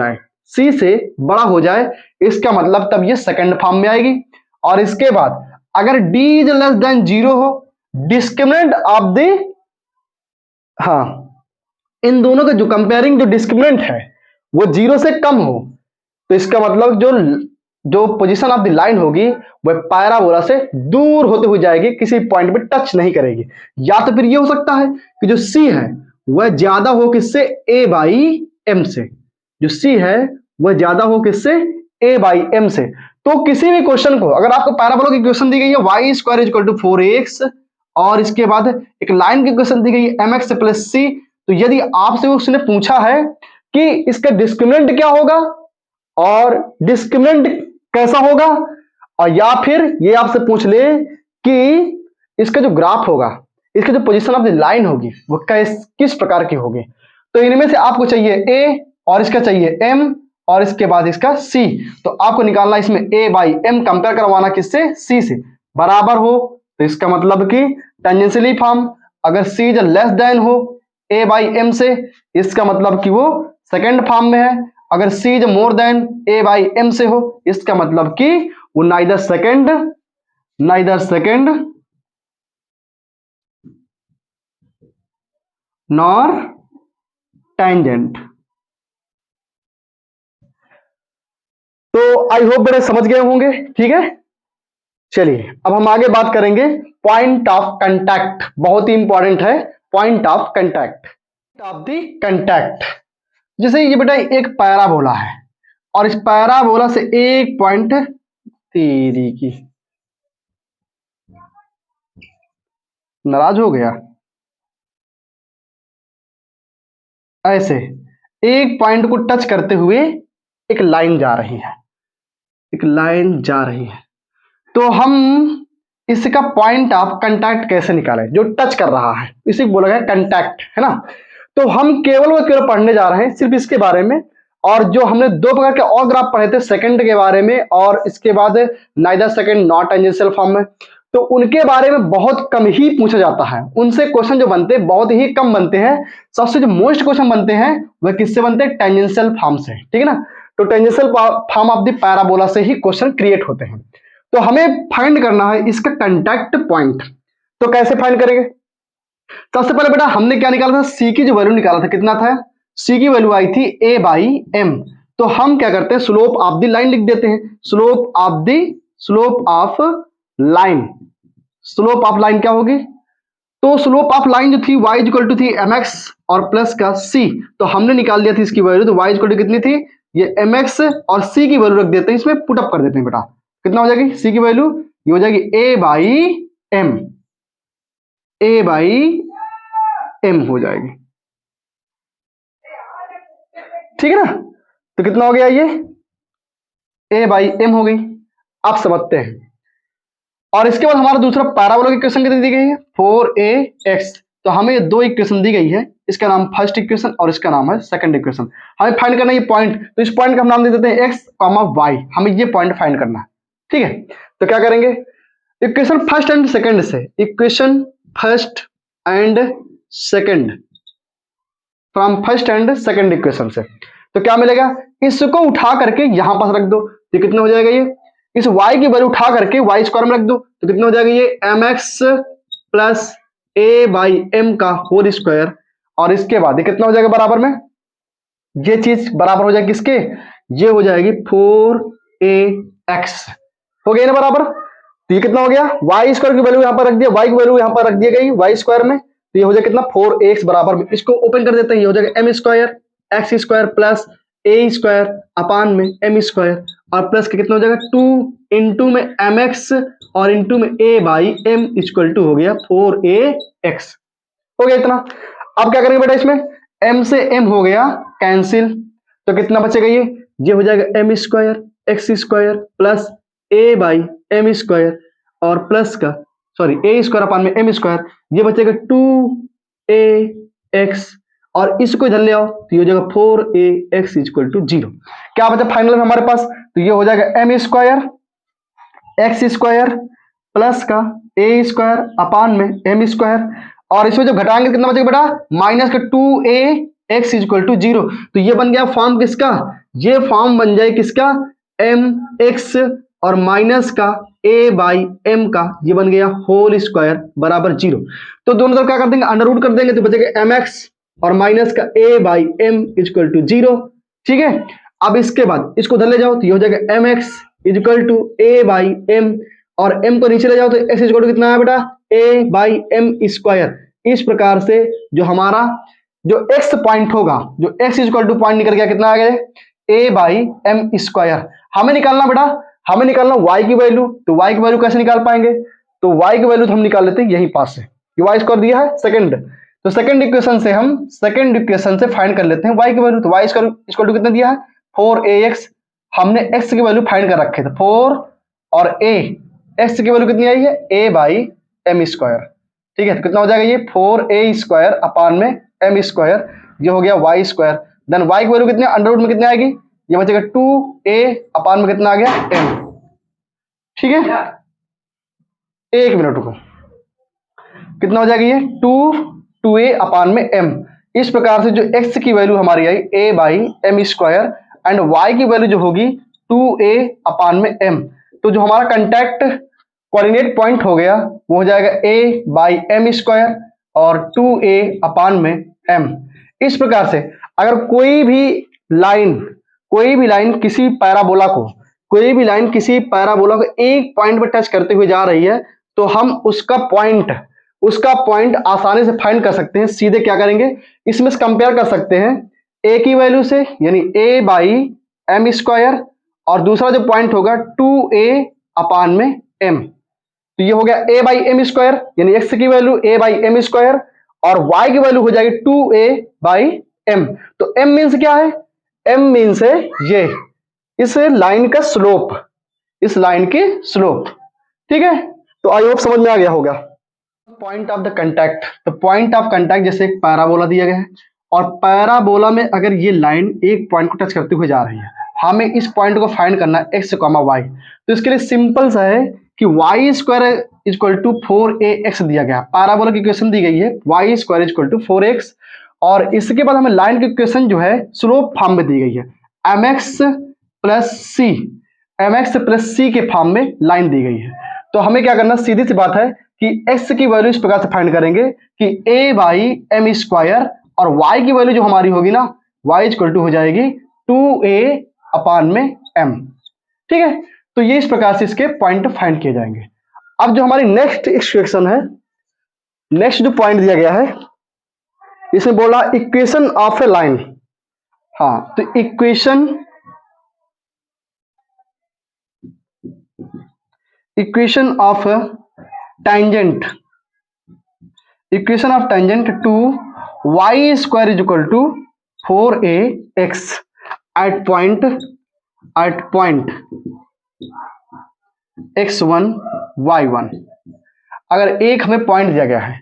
Speaker 1: जाए, इसका मतलब तब ये सेकंड फॉर्म में आएगी। और इसके बाद अगर d इज लेस देन 0 हो, डिस्क्रिमिनेंट ऑफ द, हाँ, इन दोनों का जो कंपेयरिंग जो डिस्क्रिमिनेंट है वो 0 से कम हो, तो इसका मतलब जो पोजीशन ऑफ द लाइन होगी वह पैराबोला से दूर होते हुए जाएगी, किसी पॉइंट पे टच नहीं करेगी। या तो फिर ये हो सकता है कि जो c है वह ज्यादा हो किससे, a बाई एम से, जो c है वह ज्यादा हो किससे, a बाई एम से। तो किसी भी क्वेश्चन को, अगर आपको पैराबोला की क्वेश्चन दी गई है y square is equal to 4ax, और इसके बाद एक लाइन की क्वेश्चन दी गई है mx प्लस c, तो यदि आपसे उसने पूछा है कि इसका डिस्क्रिमिनेंट क्या होगा और डिस्क्रिमिनेंट कैसा होगा, और या फिर ये आपसे पूछ ले कि इसका जो ग्राफ होगा, इसका जो पोजीशन ऑफ द लाइन होगी वो किस प्रकार की होगी, तो इनमें से आपको चाहिए a और इसका चाहिए m और इसके बाद इसका c। तो आपको निकालना इसमें a बाई एम, कंपेयर करवाना किससे, c से, बराबर हो तो इसका मतलब कि टेंजेंशियली फॉर्म, अगर c जो लेस देन हो a बाई एम से, इसका मतलब कि वो सेकंड फॉर्म में है। अगर c जो more than a by m से हो, इसका मतलब कि वो नाइदर सेकंड नॉर टेंजेंट। तो आई होप बेटा समझ गए होंगे, ठीक है। चलिए अब हम आगे बात करेंगे पॉइंट ऑफ कंटैक्ट, बहुत ही इंपॉर्टेंट है पॉइंट ऑफ कंटैक्ट। जैसे ये बेटा एक पैराबोला है, और इस पैराबोला से एक पॉइंट, तेरी की नाराज हो गया? ऐसे एक पॉइंट को टच करते हुए एक लाइन जा रही है, एक लाइन जा रही है। तो हम इसका पॉइंट ऑफ कांटेक्ट कैसे निकालें? जो टच कर रहा है इसी को बोला गया कांटेक्ट, है ना। तो हम केवल व केवल पढ़ने जा रहे हैं सिर्फ इसके बारे में। और जो हमने दो प्रकार के और ग्राफ पढ़े थे, सेकंड के बारे में और इसके बाद neither second not tangential form में, तो उनके बारे में बहुत कम ही पूछा जाता है। उनसे क्वेश्चन जो बनते हैं बहुत ही कम बनते हैं। सबसे जो मोस्ट क्वेश्चन बनते हैं वह किससे बनते हैं? टेंजेंशियल फॉर्म से, ठीक है ना। तो tangential form of the parabola से ही क्वेश्चन क्रिएट होते हैं। तो हमें फाइंड करना है इसका कांटेक्ट पॉइंट। तो कैसे फाइंड करेंगे? सबसे पहले बेटा हमने क्या निकाला था? सी की जो वैल्यू निकाला था, कितना था? सी की वैल्यू आई थी ए बाई एम। तो हम क्या करते हैं? स्लोप ऑफ द लाइन लिख देते हैं। Slope of line, slope of line क्या होगी? तो स्लोप ऑफ लाइन जो थी y इक्वल टू थी mx और प्लस का c। तो हमने निकाल दिया थी इसकी वैल्यू। तो y इक्वल टू कितनी थी? ये mx और c की वैल्यू रख देते हैं, इसमें पुटअप कर देते हैं बेटा। कितना हो जाएगी c की वैल्यू? ये हो जाएगी a by m, a by m हो जाएगी, ठीक है ना। तो कितना हो गया? ये a बाई एम हो गई। आप समझते हैं। और इसके बाद हमारा दूसरा पैराबोला की इक्वेशन कितनी दी गई है? 4ax। तो हमें दो इक्वेशन दी गई है, इसका नाम फर्स्ट इक्वेशन और इसका नाम है सेकंड इक्वेशन। हमें फाइंड करना है ये पॉइंट। तो इस पॉइंट का हम नाम दे देते हैं x, y। हमें ये पॉइंट फाइंड करना है, ठीक है। तो क्या करेंगे? इक्वेशन फर्स्ट एंड सेकंड से, equation first and second, from first and second equation से। तो क्या मिलेगा? इसको उठा करके यहां पास रख दो। तो कितना हो जाएगा? ये इस y की वैल्यू उठा करके y स्क्वायर में रख दो। तो कितना हो जाएगा? ये mx plus a by m का होल स्क्वायर। और इसके बाद ये कितना हो जाएगा बराबर में? ये चीज बराबर हो जाएगी किसके? ये हो जाएगी 4ax। हो गया ना बराबर। तो ये कितना हो गया? y स्क्वायर की वैल्यू यहां पर रख दिया, y की वैल्यू यहां पर रख दी गई y स्क्वायर में। तो ये हो जाएगा कितना? 4ax बराबर में, इसको ओपन कर देते हैं। ये हो जाएगा m square x square plus a square upon में m स्क्वायर और प्लस के कितना हो जाएगा? 2 इंटू में mx और इंटू में a by m equal to हो गया 4ax। हो गया इतना। अब क्या करेंगे बेटा? इसमें m से m हो गया कैंसिल। तो कितना बचेगा? ये हो जाएगा m square x square plus a by m square और प्लस का सॉरी a स्क्वायर अपान में m स्क्वायर। ये बचेगा 2ax और इसको इधर ले आओ तो ये हो जाएगा 4ax इक्वल टू 0। क्या बचा फाइनल में हमारे पास? तो ये हो जाएगा m square x square plus का a स्क्वायर अपान में m स्क्वायर और इसमें जब घटाएंगे कितना बचेगा बेटा? माइनस का 2ax इक्वल टू 0। तो ये बन गया फॉर्म किसका? ये फॉर्म बन जाए किसका? mx और माइनस का a बाई एम का, ये बन गया होल स्क्वायर बराबर 0। तो दोनों तरफ क्या कर देंगे? अंडर रूट कर देंगे। तो बचेगा mx और माइनस का a by m equal to 0, ठीक है। अब इसके बाद इसको उधर ले जाओ तो ये हो जाएगा mx equal to a by m और m को नीचे ले जाओ तो x इक्वल टू कितना है बेटा? a by m square. इस प्रकार से जो हमारा जो x पॉइंट होगा, जो x इक्वल टू पॉइंट निकल गया कितना आ गया? a by m square. हमें निकालना बेटा, हमें निकालना y की वैल्यू। तो y की वैल्यू कैसे निकाल पाएंगे? तो y की वैल्यू तो हम निकाल लेते हैं यहीं पास से। ये y स्क्वायर दिया है सेकंड, तो सेकंड इक्वेशन से हम सेकंड इक्वेशन से फाइंड कर लेते हैं y की वैल्यू। तो y स्क्वायर इक्वल टू कितना दिया है? 4ax। हमने x की वैल्यू फाइंड कर रखे थे 4 और a, x की वैल्यू कितनी आई है? a बाई एम स्क्वायर, ठीक है। तो कितना हो जाएगा? ये 4a स्क्वायर अपान में m स्क्वायर, ये हो गया y स्क्वायर। देन y की वैल्यू कितनी अंडर रूट में कितनी आएगी? ये बचेगा 2a अपान में कितना आ गया? m, ठीक है। एक मिनट रुको, कितना हो जाएगा? ये 2a अपान में m। इस प्रकार से जो x की वैल्यू हमारी आई a by m square and y की वैल्यू जो होगी 2a अपान में m। तो जो हमारा कांटेक्ट कोऑर्डिनेट पॉइंट हो गया वो हो जाएगा a बाई एम स्क्वायर और 2a अपान में m। इस प्रकार से अगर कोई भी लाइन किसी पैराबोला को एक पॉइंट पर टच करते हुए जा रही है तो हम उसका पॉइंट आसानी से फाइंड कर सकते हैं। सीधे क्या करेंगे? इसमें से कंपेयर कर सकते हैं a की वैल्यू से, यानी a बाई एम स्क्वायर और दूसरा जो पॉइंट होगा 2a अपान में m। तो ये हो गया a बाई एम स्क्वायर, यानी x की value a by m square और y की वैल्यू हो जाएगी 2a बाई एम। तो m मीन्स क्या है? m मीन्स है ये इस लाइन का स्लोप, इस लाइन की स्लोप। ठीक है, तो आई होप समझ में आ गया होगा। पॉइंट ऑफ द कंटैक्ट, तो पॉइंट ऑफ कंटैक्ट जैसे एक पैराबोला दिया गया है और पैराबोला में अगर ये लाइन एक पॉइंट को टच करते हुए जा रही है, हमें इस पॉइंट को फाइंड करना है x, y। तो इसके लिए सिंपल सा है कि y square equal to 4ax दिया गया, पैराबोला की इक्वेशन दी गई है y square equal to 4x, और इसके बाद हमें लाइन की इक्वेशन जो है स्लोप फॉर्म में दी गई है mx प्लस सी, mx प्लस सी के फॉर्म में लाइन दी गई है। तो हमें क्या करना, सीधी सी बात है कि x की वैल्यू इस प्रकार से फाइंड करेंगे कि a बाई एम स्क्वायर और y की वैल्यू जो हमारी होगी ना, y इक्वल टू हो जाएगी 2a अपान में m। ठीक है, तो ये इस प्रकार से इसके पॉइंट फाइंड किए जाएंगे। अब जो हमारी नेक्स्ट इक्वेशन है, नेक्स्ट जो पॉइंट दिया गया है इसमें बोला इक्वेशन ऑफ ए लाइन। हाँ, तो equation of tangent, equation of tangent to y square is equal to 4ax at point x1 y1। अगर एक हमें पॉइंट दिया गया है,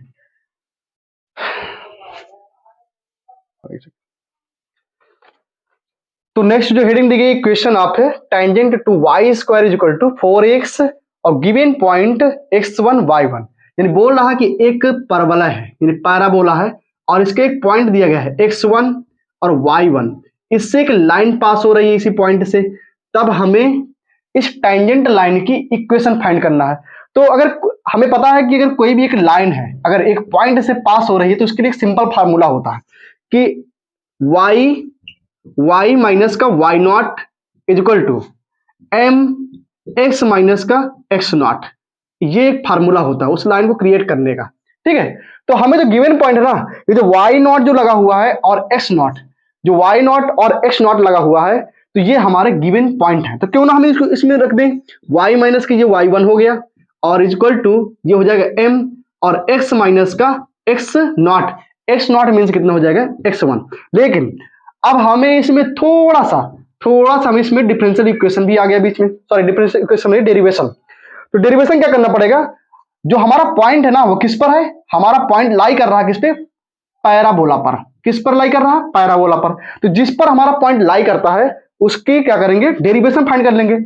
Speaker 1: तो नेक्स्ट जो हेडिंग दी गई equation of tangent to y square is equal to 4x और गिवन पॉइंट x1 y1, यानी बोल रहा है कि एक परवलय है, यानी पैराबोला है और इसके एक पॉइंट दिया गया है x1 और y1, इससे एक लाइन पास हो रही है इसी पॉइंट से। तब हमें इस टेंजेंट लाइन की इक्वेशन फाइंड करना है। तो अगर हमें पता है कि अगर कोई भी एक लाइन है अगर एक पॉइंट से पास हो रही है तो उसके लिए एक सिंपल फार्मूला होता है कि y माइनस का y not is equal to m x minus का एक्स नॉट, ये एक फार्मूला होता है उस लाइन को क्रिएट करने का। ठीक है, तो हमें जो गिवन पॉइंट है ना, ये जो y नॉट जो लगा हुआ है और x नॉट, जो y नॉट और x नॉट लगा हुआ है, तो ये हमारे गिवन पॉइंट है। तो क्यों ना हम इसको इसमें रख दें, y माइनस का ये y1 हो गया और इक्वल टू ये हो जाएगा m और x माइनस का x not, x not means कितना हो जाएगा x1। लेकिन अब हमें इसमें थोड़ा सा हम इसमें डिफरेंशियल इक्वेशन भी आ गया बीच में, सॉरी डिफरेंशियल इक्वेशन में डेरिवेशन। तो डेरिवेशन क्या करना पड़ेगा, जो हमारा पॉइंट है ना वो किस पर है, हमारा पॉइंट लाई कर रहा है किस पे, पैराबोला पर। किस पर लाई कर रहा है, पैराबोला पर। तो जिस पर हमारा पॉइंट लाई करता है उसकी क्या करेंगे, डेरिवेशन फाइंड कर लेंगे।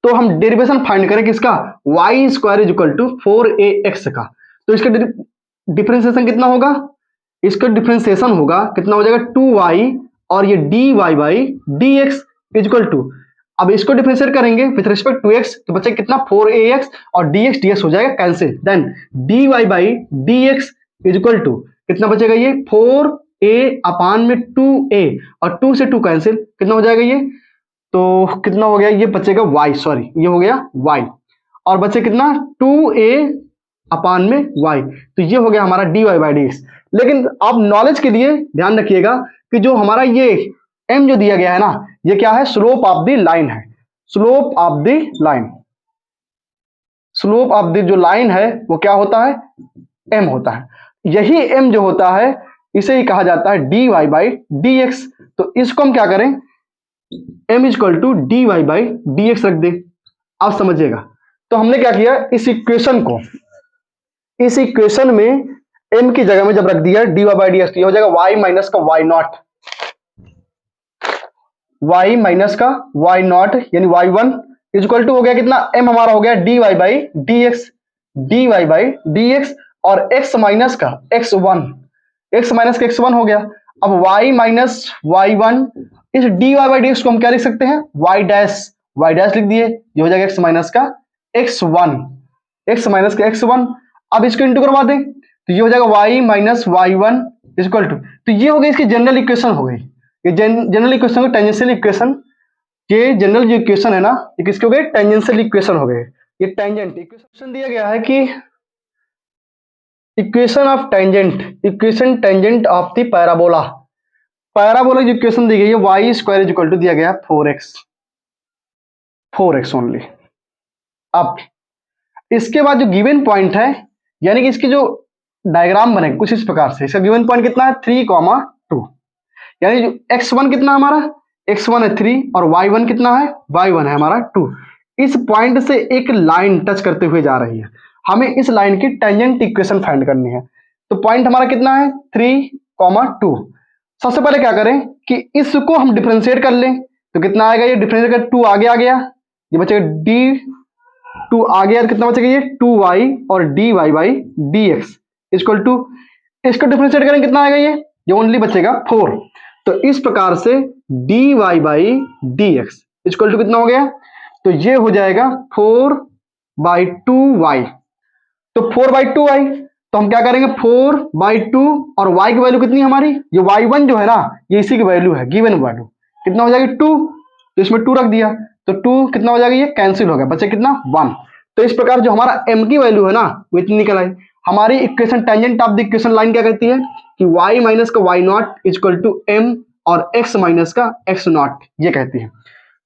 Speaker 1: तो हम डेरिवेशन फाइंड करें किसका, y square is equal to 4ax का। तो इसका डिफरेंशिएशन कितना होगा, इसका डिफरेंशिएशन होगा कितना हो जाएगा 2y और ये dy by dx equal to, अब इसको डिफरेंशिएट करेंगे विथ रिस्पेक्ट टू x तो बचेगा कितना 4ax और dx हो जाएगा cancel, then dy by dx equal to कितना बचेगा, ये 4a अपान में 2a और 2 से 2 कैंसिल, कितना हो जाएगा ये, तो कितना हो गया, ये बचेगा y, सॉरी ये हो गया y और बचे कितना 2a अपान में y, तो ये हो गया हमारा dy बाई dx। लेकिन आप नॉलेज के लिए ध्यान रखिएगा कि जो हमारा ये m जो दिया गया है ना, ये क्या है, स्लोप ऑफ द लाइन है, slope of the line, slope of the जो लाइन है वो क्या होता है, m होता है। यही m जो होता है इसे ही कहा जाता है dy बाई dx। तो इसको हम क्या करें, m equal to dy by dx रख दे। आप समझिएगा, तो हमने क्या किया, इस इक्वेशन को, इस इक्वेशन में m की जगह में जब रख दिया dy बाई dx तो ये हो जाएगा y माइनस का y नॉट, y माइनस का y नॉट यानी y1 इक्वल टू हो गया कितना, m हमारा हो गया dy by dx, dy by dx और x माइनस का x1, x माइनस का x1 हो गया। अब y माइनस y1, इस dy बाई dx को हम क्या लिख सकते हैं, y डैश लिख दिए, ये हो जाएगा x माइनस का x1, x माइनस का x1। अब इसको इंटू करवा दें तो ये हो जाएगा y minus y1 equal to, तो ये हो गई इसकी जनरल इक्वेशन हो गई, ये जनरल इक्वेशन हो, टेंजेंशियल इक्वेशन के जनरल जो इक्वेशन है ना, ये किसके हो गए, टेंजेंशियल इक्वेशन हो गए। ये टेंजेंट इक्वेशन दिया गया है कि equation of tangent, equation tangent of the parabola, parabola की इक्वेशन दी गई है y स्क्वायर इक्वल टू दिया गया 4x ओनली। अब इसके बाद जो गिवन पॉइंट है, यानी कि इसकी जो डायग्राम बनेगा कुछ इस प्रकार से, इसका गिवन पॉइंट कितना है 3,2, यानी जो x1 कितना हमारा, x1 है 3 और y1 कितना है, y1 है हमारा 2। इस पॉइंट से एक लाइन टच करते हुए जा रही है, हमें इस लाइन की टेंजेंट इक्वेशन फाइंड करनी है। तो पॉइंट हमारा कितना है 3,2। सबसे पहले क्या करें कि इसको हम डिफरेंशिएट कर लें, तो कितना आएगा ये, डिफरेंशिएट कर 2 आगे आ गया, ये बचेगा d2 आ गया, तो कितना बचेगा ये 2y और dy by dx equal to, इसको डिफरेंशिएट करें कितना आएगा ये ओनली बचेगा 4। तो इस प्रकार से dy by dx equal to कितना हो गया, तो ये हो जाएगा 4/2y। तो 4/2y, तो हम क्या करेंगे 4/2 और y की वैल्यू कितनी है हमारी, ये y1 जो है ना, ये इसी की वैल्यू है, गिवन वैल्यू कितना हो जाएगी 2, तो इसमें 2 रख दिया, तो 2 कितना हो जाएगा, ये कैंसिल हो गया, बचे कितना 1। तो इस प्रकार जो हमारा m की वैल्यू है ना वो इतनी निकल आई। हमारी equation tangent of the equation line क्या कहती है कि y माइनस का y not equal to m और x माइनस का x नॉट, ये कहती है।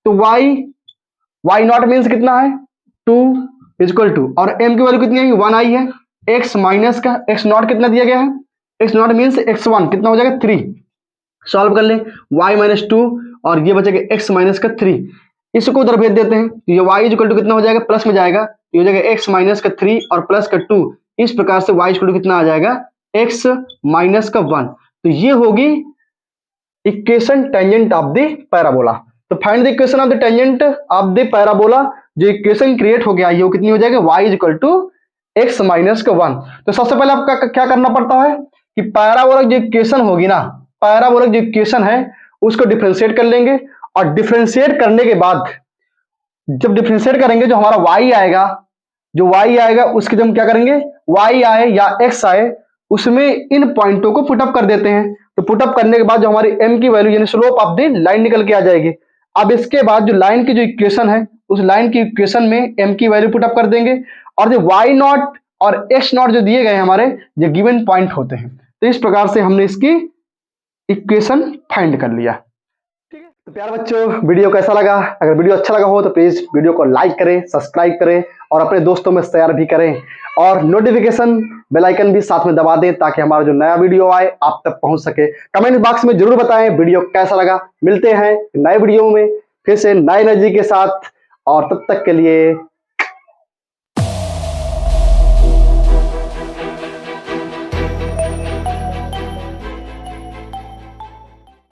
Speaker 1: तो y नॉट मीन्स कितना है 2 इक्वल टू, और m की वैल्यू कितनी है 1 आई है, x माइनस का x नॉट कितना दिया गया है, x नॉट मीन्स x1 कितना हो जाएगा 3। सॉल्व कर लें, y माइनस 2 और ये बचेगा x माइनस का 3, इसको उधर भेज देते हैं, तो ये y इक्वल टू कितना हो जाएगा, प्लस में जाएगा, ये हो जाएगा x माइनस का 3 और प्लस का 2, इस प्रकार से y इक्वल टू कितना आ जाएगा x माइनस का 1। तो ये होगी equation tangent of the parabola. तो find the equation of the tangent of the parabola, जो इक्वेशन क्रिएट हो गया ये कितनी हो जाएगी, y equal to x minus का 1। तो सबसे पहले आपका क्या करना पड़ता है कि पैराबोलिक जो इक्वेशन होगी ना, पैराबोलिक जो इक्वेशन है उसको डिफरेंशिएट कर लेंगे, और डिफरेंशिएट करने के बाद जब डिफरेंशिएट करेंगे जो हमारा y आएगा, जो y आएगा उसके जब हम क्या करेंगे, y आए या x आए उसमें इन पॉइंटों को पुटअप कर देते हैं। तो पुटअप करने के बाद जो हमारी m की वैल्यू यानी स्लोप ऑफ द लाइन निकल के आ जाएगी। अब इसके बाद जो लाइन की जो इक्वेशन है उस लाइन की इक्वेशन में m की वैल्यू पुटअप कर देंगे, और जो y नॉट और x नॉट जो दिए गए हमारे ये गिवन पॉइंट होते हैं। तो इस प्रकार से हमने इसकी इक्वेशन फाइंड कर लिया। ठीक है, तो प्यारे बच्चों वीडियो कैसा लगा, अगर वीडियो अच्छा लगा हो तो प्लीज वीडियो को लाइक करें, सब्सक्राइब करें और अपने दोस्तों में शेयर भी करें, और नोटिफिकेशन बेल आइकन भी साथ में दबा दें ताकि हमारा जो नया वीडियो आए आप तक पहुंच सके। कमेंट बॉक्स में जरूर बताएं वीडियो कैसा लगा। मिलते हैं नए वीडियो में फिर से नए एनर्जी के साथ, और तब तक के लिए